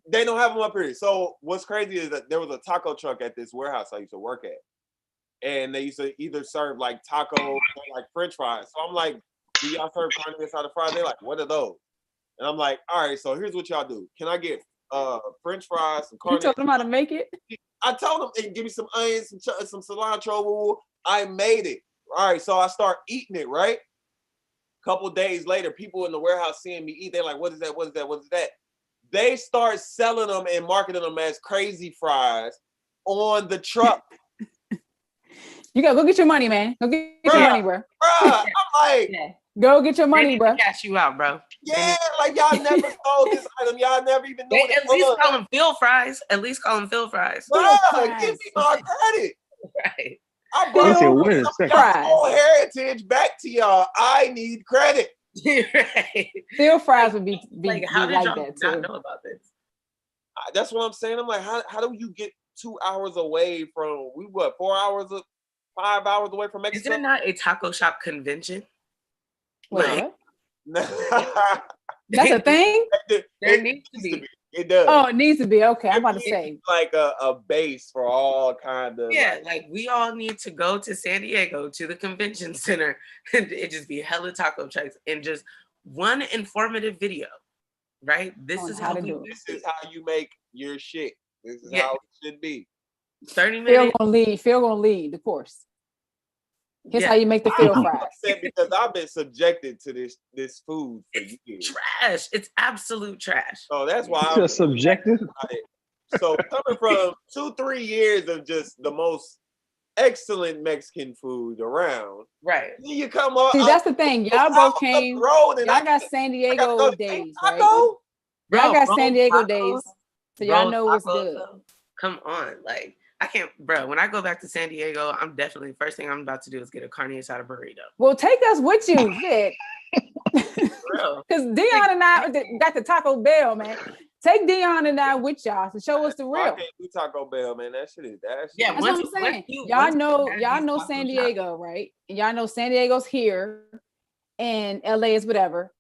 They don't have them up here. So what's crazy is that there was a taco truck at this warehouse I used to work at, and they used to either serve like tacos or like French fries. So I'm like, "Do y'all serve carne asada fries?" They're like, "What are those?" And I'm like, "All right, so here's what y'all do. Can I get French fries, some carne?" You told them how to make it? I told them, hey, give me some onions, some cilantro. I made it. All right, so I start eating it, right? Couple days later, people in the warehouse seeing me eat, they're like, what is that? What is that? What is that? They start selling them and marketing them as crazy fries on the truck. You gotta go get your money, man. Go get your money, bro. I'm like, go get your money, bro. Cash you out, bro. Yeah, like y'all never sold this item. Y'all never even knew at least call them field fries. At least call them field fries. Bruh, give me my credit. Right. I brought y'all whole heritage back to y'all. I need credit. Right. Field fries would be like, how did y'all that not too. know about this? That's what I'm saying. I'm like, how do you get 2 hours away from 5 hours away from Mexico? Is there not a taco shop convention? Wait, what? That's a thing? There needs to be. It does. Oh, it needs to be. Okay, I'm about to say. Like a base for all kind of. Yeah, like we all need to go to San Diego to the convention center and it just be hella taco trucks and just one informative video, right? This is how you make your shit. This is how it should be. 30 minutes. Phil gonna lead the course. Here's how you make the field fries. Because I've been subjected to this food for years. Trash. It's absolute trash. So that's why I'm subjective. So coming from 2-3 years of just the most excellent Mexican food around, right? Then you come up. See, that's the thing. Y'all both came. Y'all got San Diego days, right? Y'all got San Diego days, so y'all know what's good. Come on, like I can't, bro. When I go back to San Diego, I'm definitely first thing I'm about to do is get a carne asada burrito. Well, take us with you, shit. Because Dion and I got the Taco Bell, man. Take Dion and I with y'all to show us the real. I can't do Taco Bell, man. That shit is that. Yeah, that's what I'm saying. Y'all know San Diego, right? And y'all know San Diego's here, and LA is whatever.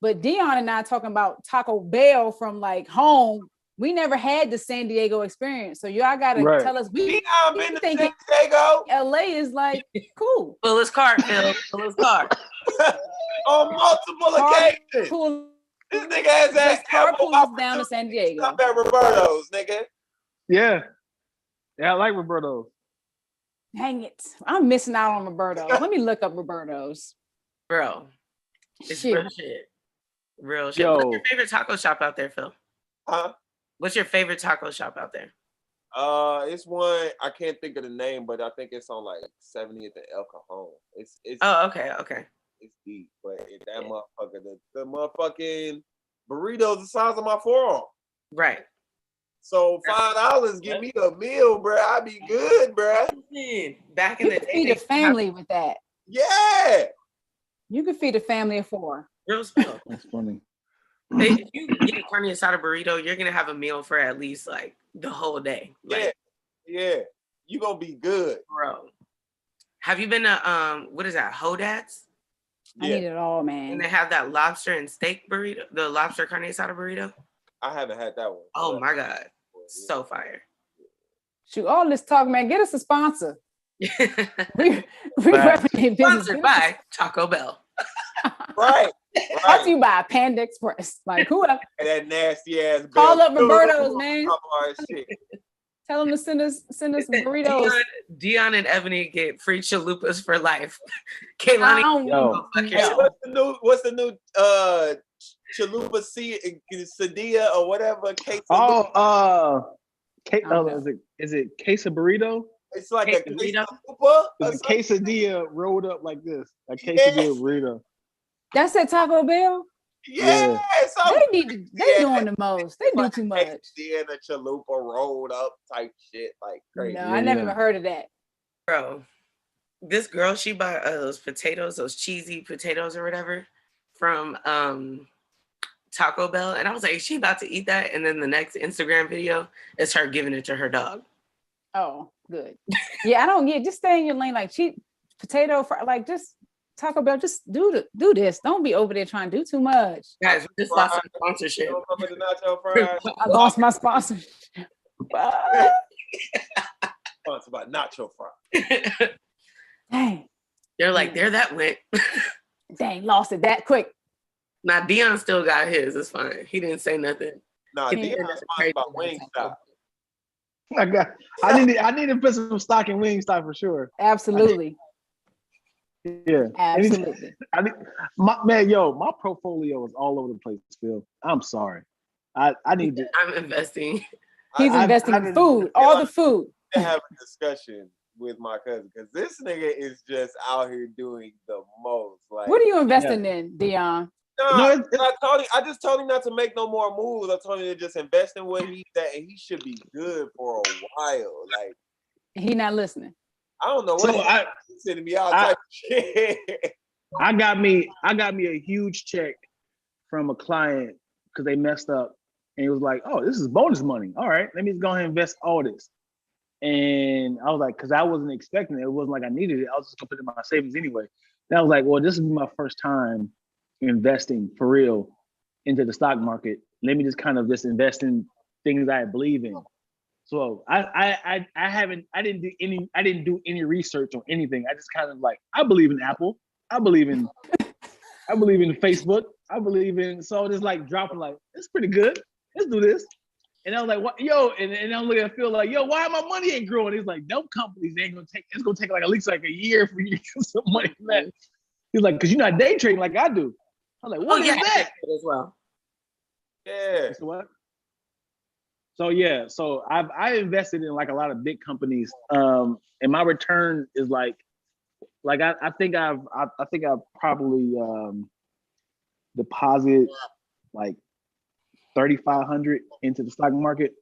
But Dion and I talking about Taco Bell from like home. We never had the San Diego experience, so y'all gotta tell us. We been to San Diego. LA is like cool. Fill his car, Phil. Fill his car. On multiple occasions. Cool. This nigga has that carpool down to San Diego. Stop at Roberto's, nigga. Yeah, I like Roberto's. Dang it, I'm missing out on Roberto's. Let me look up Roberto's, bro. It's real shit. Real shit. Yo. What's your favorite taco shop out there, Phil? Huh? What's your favorite taco shop out there? It's one I can't think of the name, but I think it's on like 70th and El Cajon. It's oh, okay. It's deep, but that motherfucker, the motherfucking burritos the size of my forearm. Right. So $5 give me a meal, bro. I be good, bro. Back in the day, feed a family with that. Yeah. You could feed a family of 4. Real spell. That's funny. If you get a carne asada burrito, you're gonna have a meal for at least like the whole day. Like, yeah. You gonna be good, bro. Have you been to what is that? Hodad's? I need it all, man. And they have that lobster and steak burrito, the lobster carne asada burrito. I haven't had that one. Oh my god, so fire! Shoot, all this talk, man. Get us a sponsor. we represent business. Sponsored by Taco Bell. Right. Brought to you by Panda Express. Like whoever. That nasty ass. Call up Roberto's, man. Shit. Tell them to send us burritos. Dion and Ebony get free chalupas for life. Kaylani, what's the new chalupa Sadia or whatever? Is it queso burrito? It's like a quesadilla. It's a quesadilla rolled up like this. A quesadilla burrito. That's at Taco Bell? Yeah. They doing the most. They do too much. And a chalupa rolled up type shit like crazy. No, I never even heard of that. Bro, this girl, she bought those potatoes, those cheesy potatoes or whatever from Taco Bell. And I was like, is she about to eat that? And then the next Instagram video is her giving it to her dog. Oh, good. Yeah, just stay in your lane. Like cheap potato fry, like just Taco Bell, just do this. Don't be over there trying to do too much. Guys, we just lost some sponsorship. I lost my sponsorship. Sponsored by Nacho Fry. Dang. They're like, there that went. Dang, lost it that quick. Now Dion still got his. It's fine. He didn't say nothing. Nah, Dion's sponsored by Wingstop. I need to put some stock in Wingstop for sure. Absolutely. Yeah, absolutely. My portfolio is all over the place, Phil. I'm sorry. I need to. I'm investing. He's investing in food, all the food. I have a discussion with my cousin because this nigga is just out here doing the most. Like, what are you investing in, Dion? I just told him not to make no more moves. I told him to just invest in what he's at, and he should be good for a while. Like, he not listening. I don't know what he's sending me all type of shit. I got me a huge check from a client because they messed up, and it was like, oh, this is bonus money. All right, let me just go ahead and invest all this. And I was like, because I wasn't expecting it. It wasn't like I needed it. I was just gonna put it in my savings anyway. And I was like, well, this will be my first time investing for real into the stock market. Let me just kind of just invest in things I believe in. So I didn't do any research on anything. I just kind of like, I believe in Apple. I believe in Facebook. I believe in, so it's like dropping like, it's pretty good. Let's do this. And I was like, what, yo, and I'm looking at Phil like, yo, why my money ain't growing? He's like, them companies ain't gonna take, it's gonna take like at least like a year for you to get some money from that. He's like, because you're not day trading like I do. I'm like, what is that? As well. Yeah. So what? So yeah, so I invested in like a lot of big companies, and my return is like I think I've probably deposited like 3,500 into the stock market,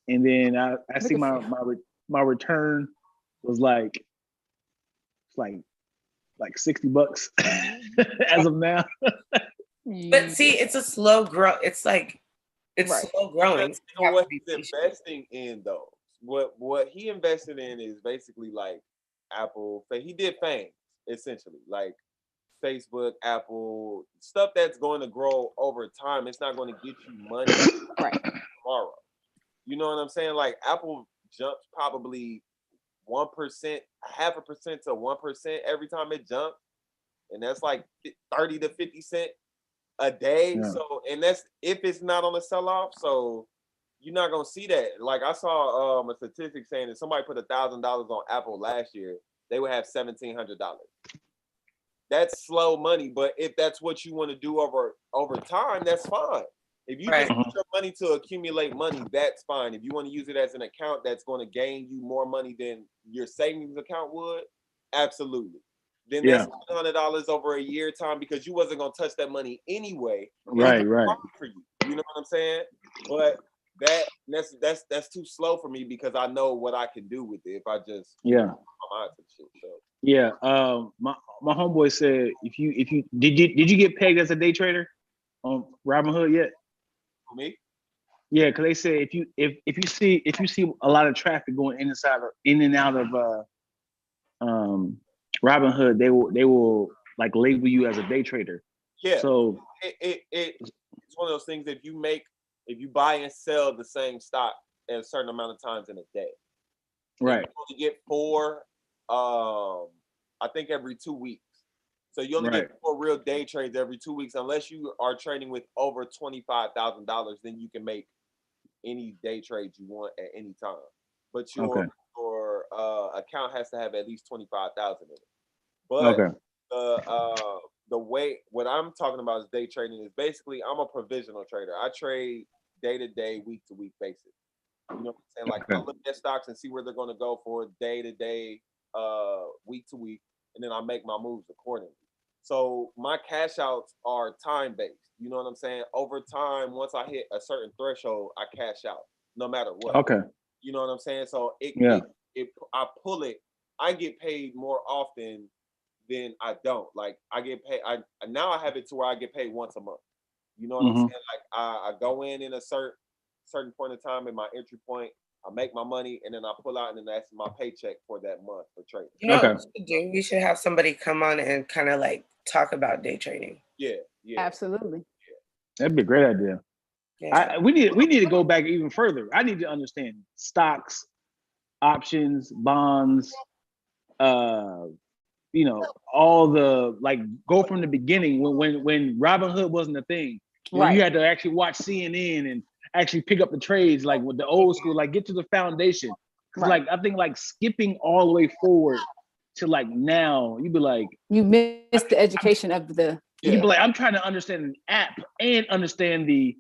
and then I see my return was like $60 as of now. But see, it's a slow grow. It's like slow growing. You know what he's investing in though. What he invested in is basically like Apple. He did FANGs essentially, like Facebook, Apple, stuff that's going to grow over time. It's not going to get you money tomorrow. You know what I'm saying? Like Apple jumps probably 1%, 0.5% to 1% every time it jumps, and that's like 30 to 50 cents a day. Yeah. So, and that's if it's not on a sell-off. So you're not gonna see that. Like I saw a statistic saying that somebody put $1,000 on Apple last year, they would have $1,700. That's slow money, but if that's what you want to do over time, that's fine. If you just use your money to accumulate money, that's fine. If you want to use it as an account that's going to gain you more money than your savings account would, absolutely. Then that's $100 over a year time because you wasn't going to touch that money anyway. Right. For you. You know what I'm saying? But that's too slow for me because I know what I can do with it if I just my mind to shit. So. Yeah. My homeboy said if you did you get pegged as a day trader on Robinhood yet? For me? Yeah, because they say if you see a lot of traffic going in and out of Robinhood, they will like label you as a day trader. Yeah. So it's one of those things if you buy and sell the same stock at a certain amount of times in a day. Right. You only get 4 I think every 2 weeks. So you only get 4 real day trades every 2 weeks, unless you are trading with over $25,000. Then you can make any day trade you want at any time. But your account has to have at least 25,000 in it. But the way what I'm talking about is day trading is basically I'm a provisional trader. I trade day to day, week to week basis. You know what I'm saying? Like I look at stocks and see where they're going to go for day to day, week to week, and then I make my moves accordingly. So my cash outs are time based. You know what I'm saying? Over time, once I hit a certain threshold, I cash out no matter what. Okay. You know what I'm saying? So if I pull it, I get paid more often than I don't. Like I get paid. Now I have it to where I get paid once a month. You know what I'm saying? Like I go in a certain point of time in my entry point. I make my money and then I pull out and then that's my paycheck for that month for trading. You know what we should do? We should have somebody come on and kind of like talk about day trading. Yeah. Absolutely. Yeah. That'd be a great idea. Yeah. We need to go back even further. I need to understand stocks, options, bonds, all the like go from the beginning when Robinhood wasn't a thing. When you had to actually watch CNN and actually pick up the trades like with the old school, like get to the foundation. Like I think like skipping all the way forward to like now, you'd be like you missed the education of the you'd be like, I'm trying to understand an app and understand the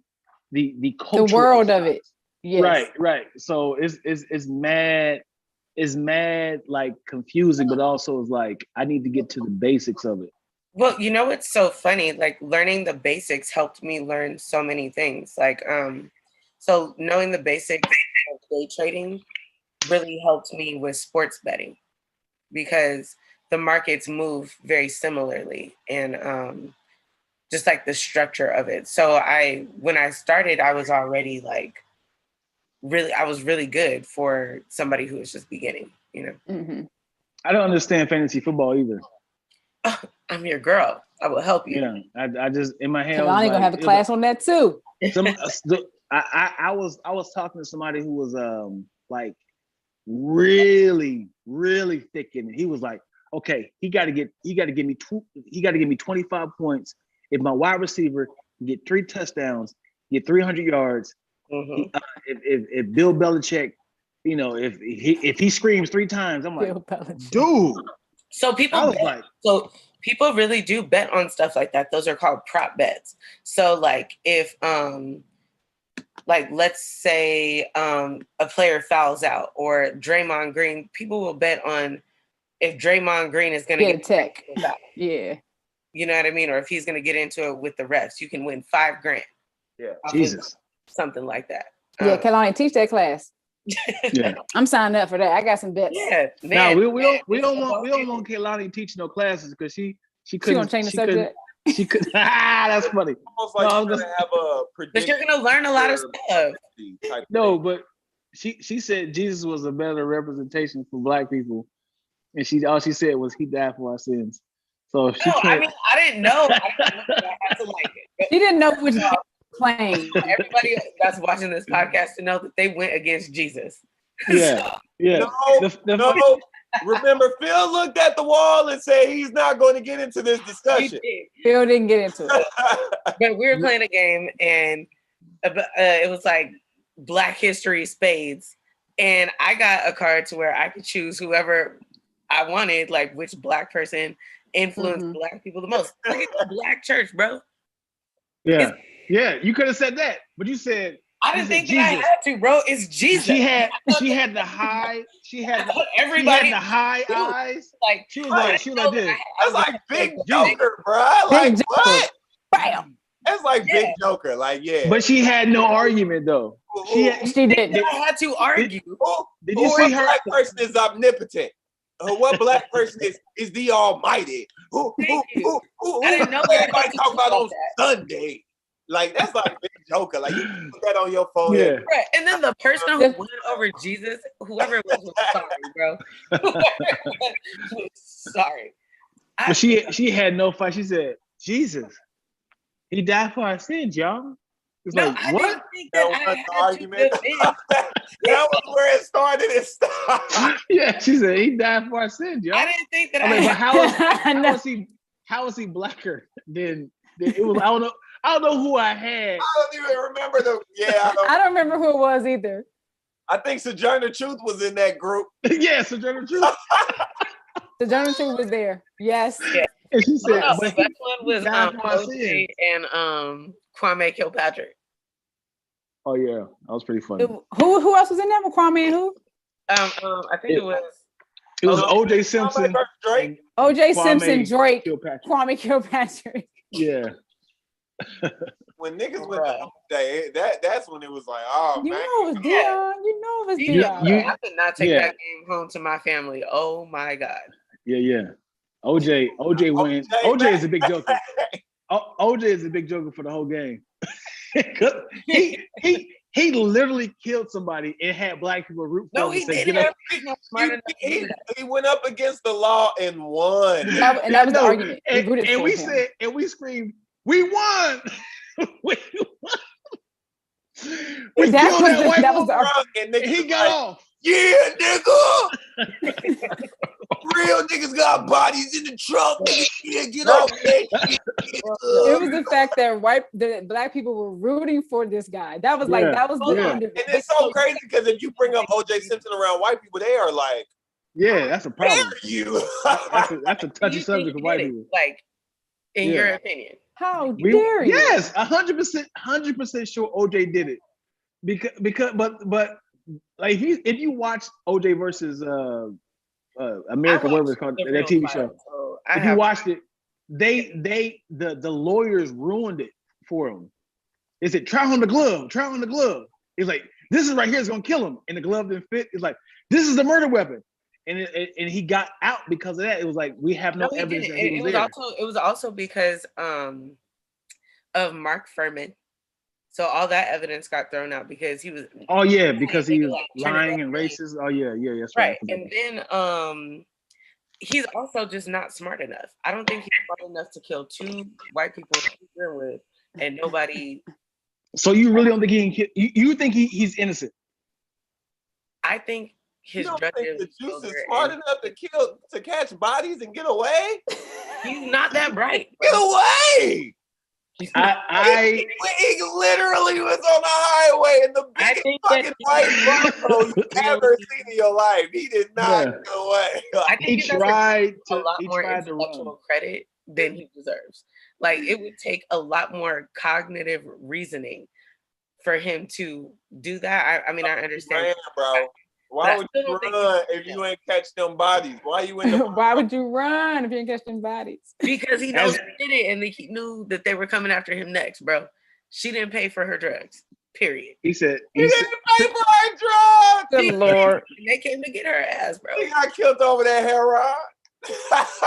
culture. The world of it. Yes. Right. So it's mad like confusing, but also it's like I need to get to the basics of it. Well, you know what's so funny? Like learning the basics helped me learn so many things. Like so knowing the basics of day trading really helped me with sports betting because the markets move very similarly and just like the structure of it. So when I started, I was already like I was really good for somebody who was just beginning, you know. Mm-hmm. I don't understand fantasy football either. Oh, I'm your girl. I will help you. Yeah, I just in my head. Kalani gonna have a class on that too. I was talking to somebody who was like really thick in it. He was like, okay, he got to give me 25 points if my wide receiver get 3 touchdowns, get 300 yards, If Bill Belichick, you know, if he screams 3 times, I'm like, dude. So people really do bet on stuff like that. Those are called prop bets. So like if like let's say a player fouls out or Draymond Green, people will bet on if Draymond Green is going to get tech. Yeah. You know what I mean? Or if he's going to get into it with the refs, you can win $5,000. Yeah. Jesus. Something like that. Yeah, Kalani, teach that class. Yeah. I'm signing up for that. I got some bets. Yeah. Man, no, we don't want Kalani teach no classes because she couldn't. She change the subject. She could. That's funny. Almost like you're gonna have a but you're gonna learn a lot of stuff. No, but she said Jesus was a better representation for Black people, and all she said was he died for our sins. So she can't. I mean, I didn't know. I had to like it. She didn't know which claim. Everybody that's watching this podcast to know that they went against Jesus. Yeah, yeah. No. Remember, Phil looked at the wall and said he's not going to get into this discussion. Phil didn't get into it. But we were playing a game, and it was like Black History Spades, and I got a card to where I could choose whoever I wanted, like which Black person influenced Black people the most. Look at the Black church, bro. Yeah, you could have said that, but you said. I didn't think that I had to, bro. It's Jesus. She had the high. She had the high eyes. Like she was like this. That's like Big Joker, bro. Like what? Bam. That's like Big Joker. Like But she had no argument though. She didn't. I had to argue. Did you see her? Black person is omnipotent. What Black person is the Almighty? Who I didn't know everybody talk about on Sunday. Like that's like Big Joker. Like you put that on your phone. Yeah. Right. And then the person who went over Jesus, whoever it was sorry, bro. Sorry. But she had no fight. She said, Jesus, he died for our sins, y'all. It's no, like, what? That was the argument. That was where it started and stopped. Yeah, she said he died for our sins, y'all. I didn't think that but how is he blacker than it was? I don't know who I had. I don't even remember the. Yeah, I don't remember who it was either. I think Sojourner Truth was in that group. Yeah, Sojourner Truth. Sojourner Truth was there. Yes. Yeah. And she said, that one was OJ and Kwame Kilpatrick. Oh yeah, that was pretty funny. Who else was in there? Kwame and who? I think it was. It was OJ Simpson, Drake. OJ Simpson, Drake, Kilpatrick. Kwame Kilpatrick. Yeah. When niggas went to day, that's when it was like, oh you man. Know it was Dion. You know it was Dion. I could not take that game home to my family. Oh my God. Yeah. OJ wins. OJ is a big joker. OJ is a big joker for the whole game. he literally killed somebody and had Black people root for him. He didn't. He went up against the law and won. And that was the argument. And we screamed, we won. We won. That was the argument. And he got off. Yeah, nigga. Real niggas got bodies in the trunk. Nigga, get off that. It was the fact that Black people were rooting for this guy. That was that was the end of it. And it's so crazy because if you bring up OJ Simpson around white people, they are like, yeah, that's a problem. You. that's a touchy subject for white people. Like, in your opinion. How dare you? Yes, 100% sure OJ did it. Because but like if you watch OJ versus America, whatever it's called, that TV show. So if you watched it, the lawyers ruined it for him. They said, try on the glove. It's like, this is right here is gonna kill him. And the glove didn't fit. It's like, this is the murder weapon. And he got out because of that. It was like, we have no evidence that he was there. It was also because of Mark Furman. So all that evidence got thrown out because he was. Oh yeah, because he was lying and racist. Oh yeah, that's right. And then he's also just not smart enough. I don't think he's smart enough to kill 2 white people with, and nobody. So you really don't think he can kill? You think he's innocent? I think his drug think the juice is smart enough to catch bodies and get away. He's not that bright. Get away. He literally was on the highway in the biggest fucking white Bronco you've ever seen in your life. He did not get away. I think he tried a lot more to run. intellectual credit than he deserves. Like it would take a lot more cognitive reasoning for him to do that. I mean, I understand, man, bro. Why would you run if you ain't catch them bodies? Why you in the Why would you run if you ain't catch them bodies? Because he knows he did it, and he knew that they were coming after him next, bro. She didn't pay for her drugs. Period. He didn't pay for her drugs. Good Lord. They came to get her ass, bro. He got killed over that heroin. Yes,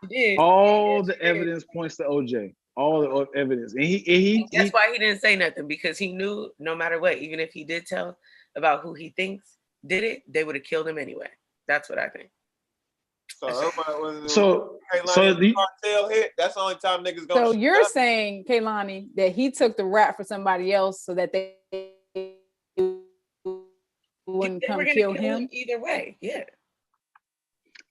he did. All the evidence points to OJ. All the evidence, and that's why he didn't say nothing, because he knew no matter what, even if he did tell about who he thinks did it, they would have killed him anyway. That's what I think. So the cartel hit. That's the only time niggas gonna. So you're saying, Kaylani, that he took the rap for somebody else so that they wouldn't come kill him either way. Yeah.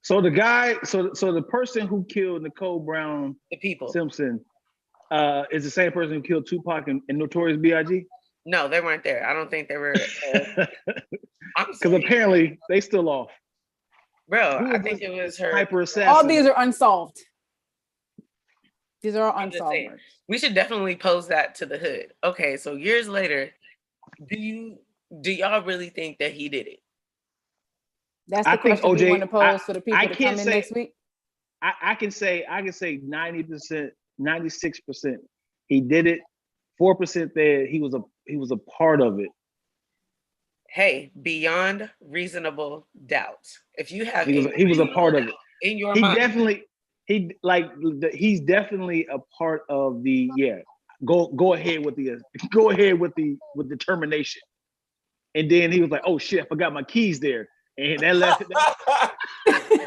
So the guy, so the person who killed Nicole Brown, the people Simpson, is the same person who killed Tupac and Notorious B.I.G.? No, they weren't there. I don't think they were. Because apparently they still off. Bro, I think it was her. Hyper assassin. All these are unsolved. These are all unsolved. We should definitely pose that to the hood. Okay, so years later, do y'all really think that he did it? That's the question OJ, we want to pose for the people to come in next week. I can say 90%, 96%. He did it. 4% there. He was a part of it. Hey, beyond reasonable doubt. If you have he was a part of it in your mind. He's definitely a part of the go ahead with the determination. And then he was like, oh shit, I forgot my keys there. And that left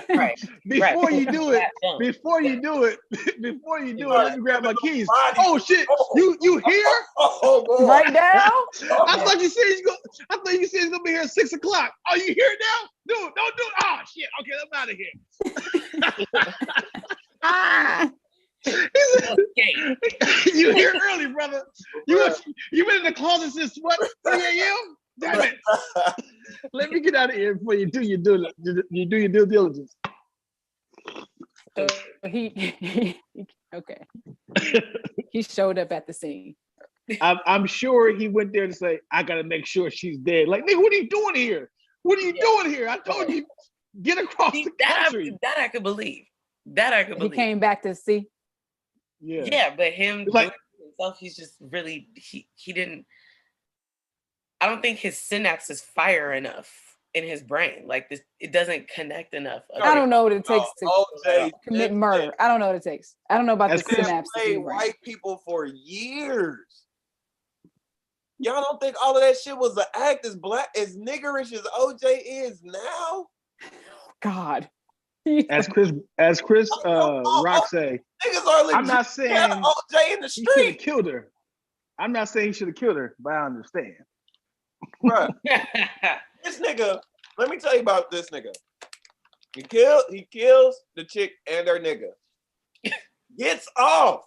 right. Before you do it, let me grab my keys. Oh shit, you here? Right now? I thought you said he's gonna be here at 6 o'clock. Oh, you here now? Dude, don't do it. Oh shit. Okay, I'm out of here. You here early, brother. You been in the closet since what? 3 a.m.? Damn it. Let me get out of here before you do your due diligence. So he okay. He showed up at the scene. I'm sure he went there to say, I gotta make sure she's dead. Like, nigga, what are you doing here? What are you doing here? I told you, get across the country. That I could believe. He came back to see. Yeah, but him like himself, he's just really he didn't. I don't think his synapses fire enough in his brain. Like this, it doesn't connect enough. I don't know what it takes to commit murder. I don't know what it takes. I don't know about the synapses. Played white people for years. Y'all don't think all of that shit was an act as niggerish as OJ is now? God. As Chris Rock say, I'm not saying OJ in the street. He should have killed her. I'm not saying he should have killed her, but I understand. Bruh, this nigga, let me tell you about this nigga. He kills the chick and her nigga. Gets off.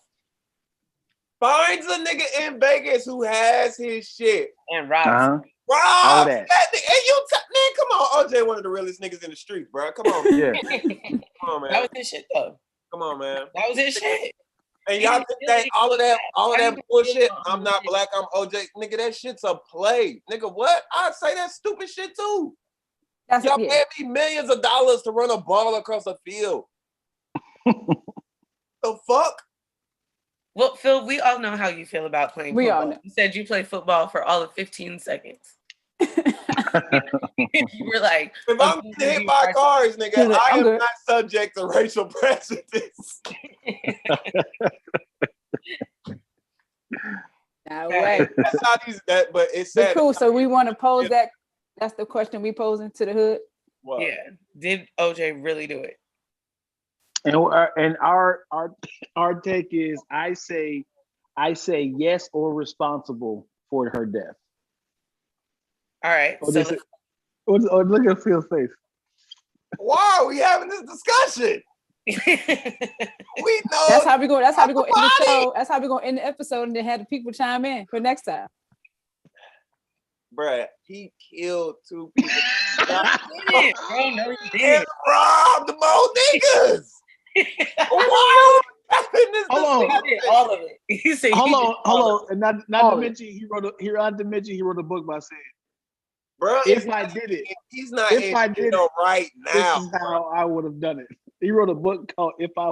Finds a nigga in Vegas who has his shit. And robs. All that. And man, come on. OJ, one of the realest niggas in the street, bro. Come on, man. Yeah. Come on, man. That was his shit, though. Come on, man. That was his shit. And y'all think that all of that bullshit, I'm not black, I'm OJ. Nigga, that shit's a play. Nigga, what? I'd say that stupid shit too. Y'all paid me millions of dollars to run a ball across a field. The fuck? Well, Phil, we all know how you feel about playing football. We all know. You said you played football for all of 15 seconds. You were like, if I'm getting hit by cars, nigga, I am not subject to racial prejudice. No way. That's how but it's sad. Cool. So we want to pose that. That's the question we posing to the hood. Well, yeah. Did OJ really do it? And our take is I say yes or responsible for her death. All right. Look at Phil's face. Why are we having this discussion? We know. That's how we go. That's how we go end the show. That's how we gonna end the episode, and then have the people chime in for next time. Bruh, he killed 2 people. Bro, no, he didn't. And robbed more niggas. Why? Hold on. He did all of it. He said, Hold on. And not to mention, he wrote a book by saying, bro, if I did it, he's not if I did it right now. This is how I would have done it. He wrote a book called "If I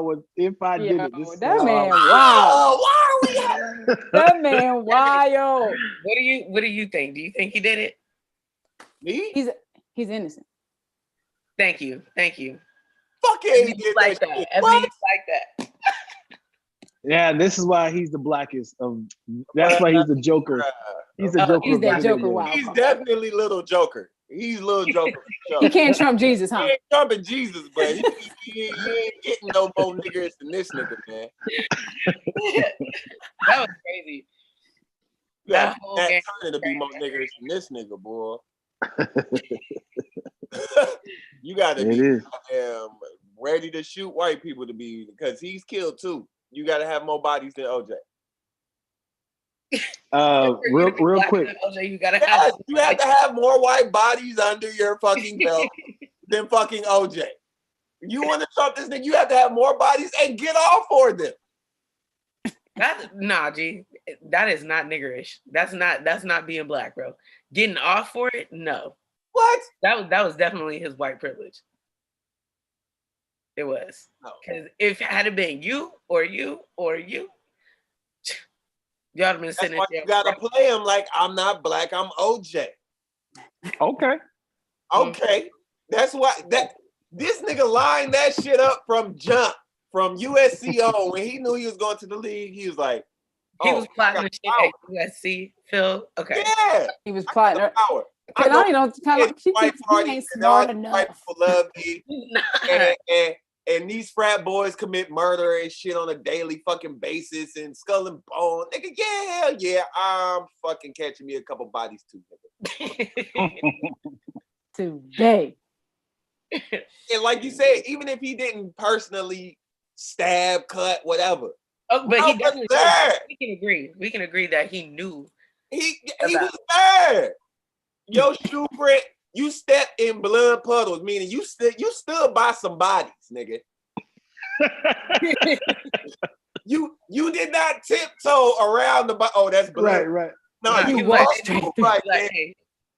Did It." This That man, wow. Why are we? That man, wild. What do you think? Do you think he did it? Me? He's innocent. Thank you. Fuck yeah, he did like that. that. Ebony like that. Yeah, this is why he's the blackest of. That's why he's the Joker. He's the Joker. He's that Joker. Wow. He's definitely little Joker. He's little Joker. He can't trump Jesus, huh? He ain't trumping Jesus, but he ain't getting no more niggers than this nigga, man. That was crazy. That turning to be more niggers than this nigga, boy. You gotta be ready to shoot white people to be, because he's killed too. You gotta have more bodies than OJ. Real quick. OJ, you have to have more white bodies under your fucking belt than fucking OJ. You want to trump this nigga, you have to have more bodies and get off for them. G. That is not niggerish. That's not being black, bro. Getting off for it? No. What? That was definitely his white privilege. It was. Because if it had been you or you or you, y'all have been sitting there. You gotta play him like I'm not black, I'm OJ. Okay. That's why this nigga lined that shit up from jump, from USCO. When he knew he was going to the league, he was like, he was plotting the shit at USC, Phil. Okay. Yeah. He was plotting. Power. I don't kind of he ain't smart enough. Love me. And these frat boys commit murder and shit on a daily fucking basis and skull and bone. Nigga, yeah, I'm fucking catching me a couple bodies too, nigga. Today. And like you said, even if he didn't personally stab, cut, whatever. Oh, but he definitely there. We can agree. We can agree that he knew. He was there. Your shoe print, you stepped in blood puddles, meaning you stood by some bodies, nigga. you did not tiptoe around the body. Oh, that's blood. Right. No, you walked like,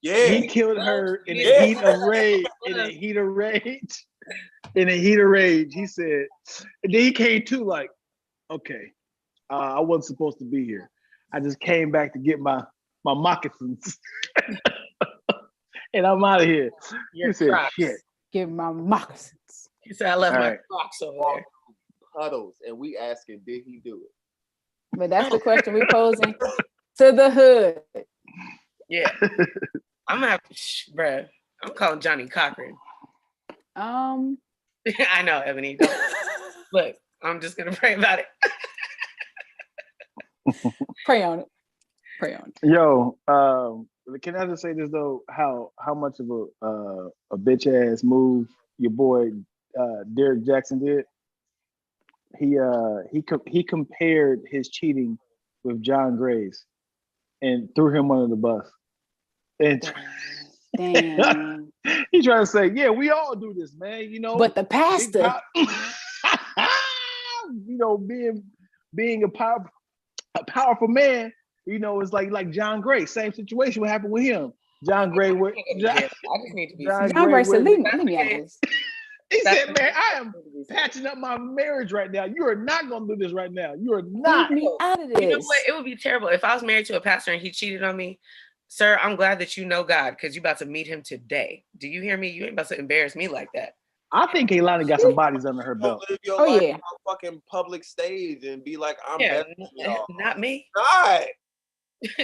yeah. He killed her in a heat of rage. In a heat of rage, he said. And then he came to like, okay, I wasn't supposed to be here. I just came back to get my moccasins. And I'm out of here. Your he said, Crocs. shit. Give my moccasins. He said, I left my Crocs over there. Puddles, and we asking, did he do it? But that's the question we posing to the hood. Yeah. I'm gonna have to, bruh. I'm calling Johnny Cochran. I know, Ebony. Look, I'm just gonna pray about it. Pray on it. Yo, can I just say this though? How much of a bitch ass move your boy Derek Jackson did? He compared his cheating with John Gray's and threw him under the bus. And damn. He trying to say, yeah, we all do this, man. You know, but the pastor, you know, being a powerful man, you know, it's like John Gray. Same situation. What happened with him? John Gray. I just need to be. John Gray said, "Leave me out of this." He said, "Man, I am patching up my marriage right now. You are not gonna do this right now. You are not." Leave me out of this. You know what? It would be terrible if I was married to a pastor and he cheated on me. Sir, I'm glad that you know God because you're about to meet him today. Do you hear me? You ain't about to embarrass me like that. I think Kaylani got some bodies under her belt. Oh yeah, on fucking public stage and be like, "I'm better than y'all." Not me. Right.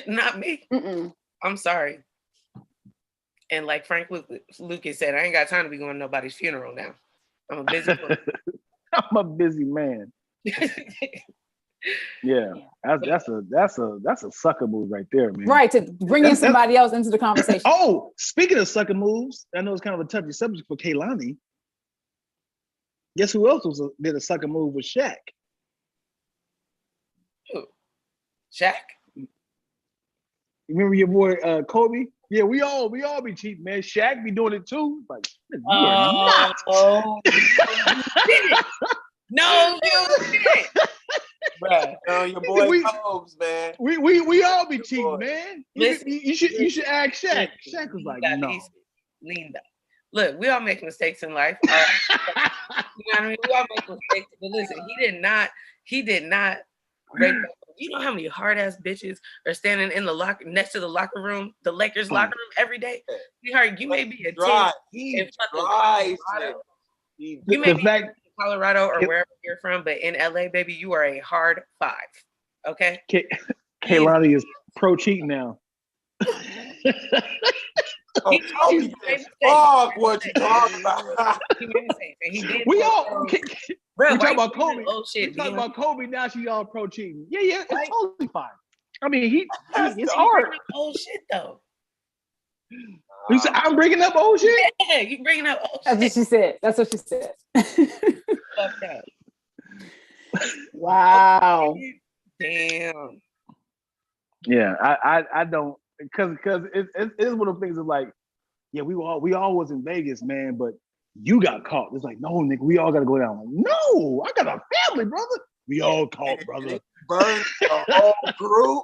Not me. Mm-mm. I'm sorry. And like Frank Lucas said, I ain't got time to be going to nobody's funeral now. I'm a busy man. I'm a busy man. Yeah, that's a sucker move right there, man. Right, to bring in somebody else into the conversation. Oh, speaking of sucker moves, I know it's kind of a touchy subject for Kaylani. Guess who else did a sucker move with Shaq? Who? Shaq? Remember your boy Kobe? Yeah, we all be cheating, man. Shaq be doing it too. Like, you are not. No, you didn't. Bruh, your boy Combs, man. We all be cheating, boy. man. Listen, you should ask Shaq. Shaq was like, no. Linda. Look, we all make mistakes in life. All right. You know what I mean? We all make mistakes. But listen, he did not break up. You know how many hard ass bitches are standing in the locker next to the locker room, the Lakers locker room every day? Sweetheart, you may be a dry. 10 He in fucking dries. Colorado. You may be in Colorado or wherever you're from, but in LA, baby, you are a hard 5. Okay? Kaylani is pro cheating now. Fuck what you talking about. He made mistakes, and he did. We all Bro, we talking about Kobe. Oh shit, we talking about Kobe now. She's all pro cheating. Yeah, it's totally fine. I mean, it's hard. Oh shit, though. You said I'm bringing up old shit. Yeah, you bringing up old shit. That's what she said. Fuck that. Wow. Damn. Yeah, I don't because it's one of the things of like, yeah, we all was in Vegas, man, but you got caught. It's like, no, nigga, we all gotta go down. Like, no, I got a family, brother. We all caught, brother. Burn the whole group.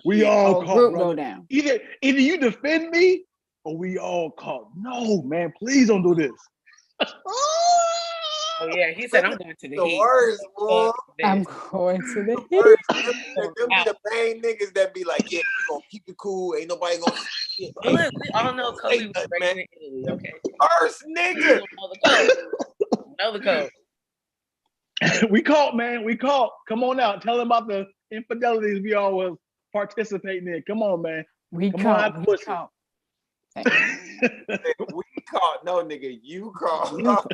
We all caught, group brother. Go down. Either you defend me or we all caught. No, man, please don't do this. Oh yeah, he said I'm going to the heat. Worst, boy. I'm going to the heat. Them be the main niggas that be like, yeah, we gonna keep it cool. Ain't nobody gonna. Look, we all know Kobe was raised in Italy. Okay. First nigga. Know the code. We caught, man. We caught. Come on out. Tell them about the infidelities we all was participating in. Come on, man. We Come caught. on, We caught. We caught. No, nigga, you caught.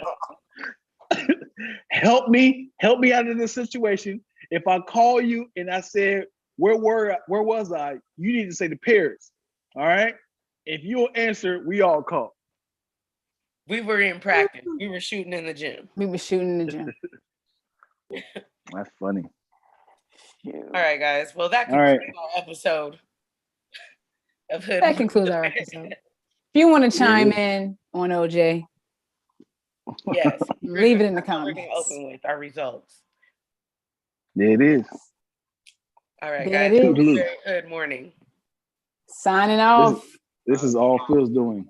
Help me out of this situation. If I call you and I said, where was I? You need to say the Paris. All right. If you'll answer, we all caught. We were in practice. We were shooting in the gym. That's funny. All right, guys. Well, that concludes our episode of Hood. That concludes our episode. If you want to chime in on OJ, yes, leave it in the comments. We're going to open with our results. There it is. All right, guys. Good morning. Signing off. This is all Phil's doing.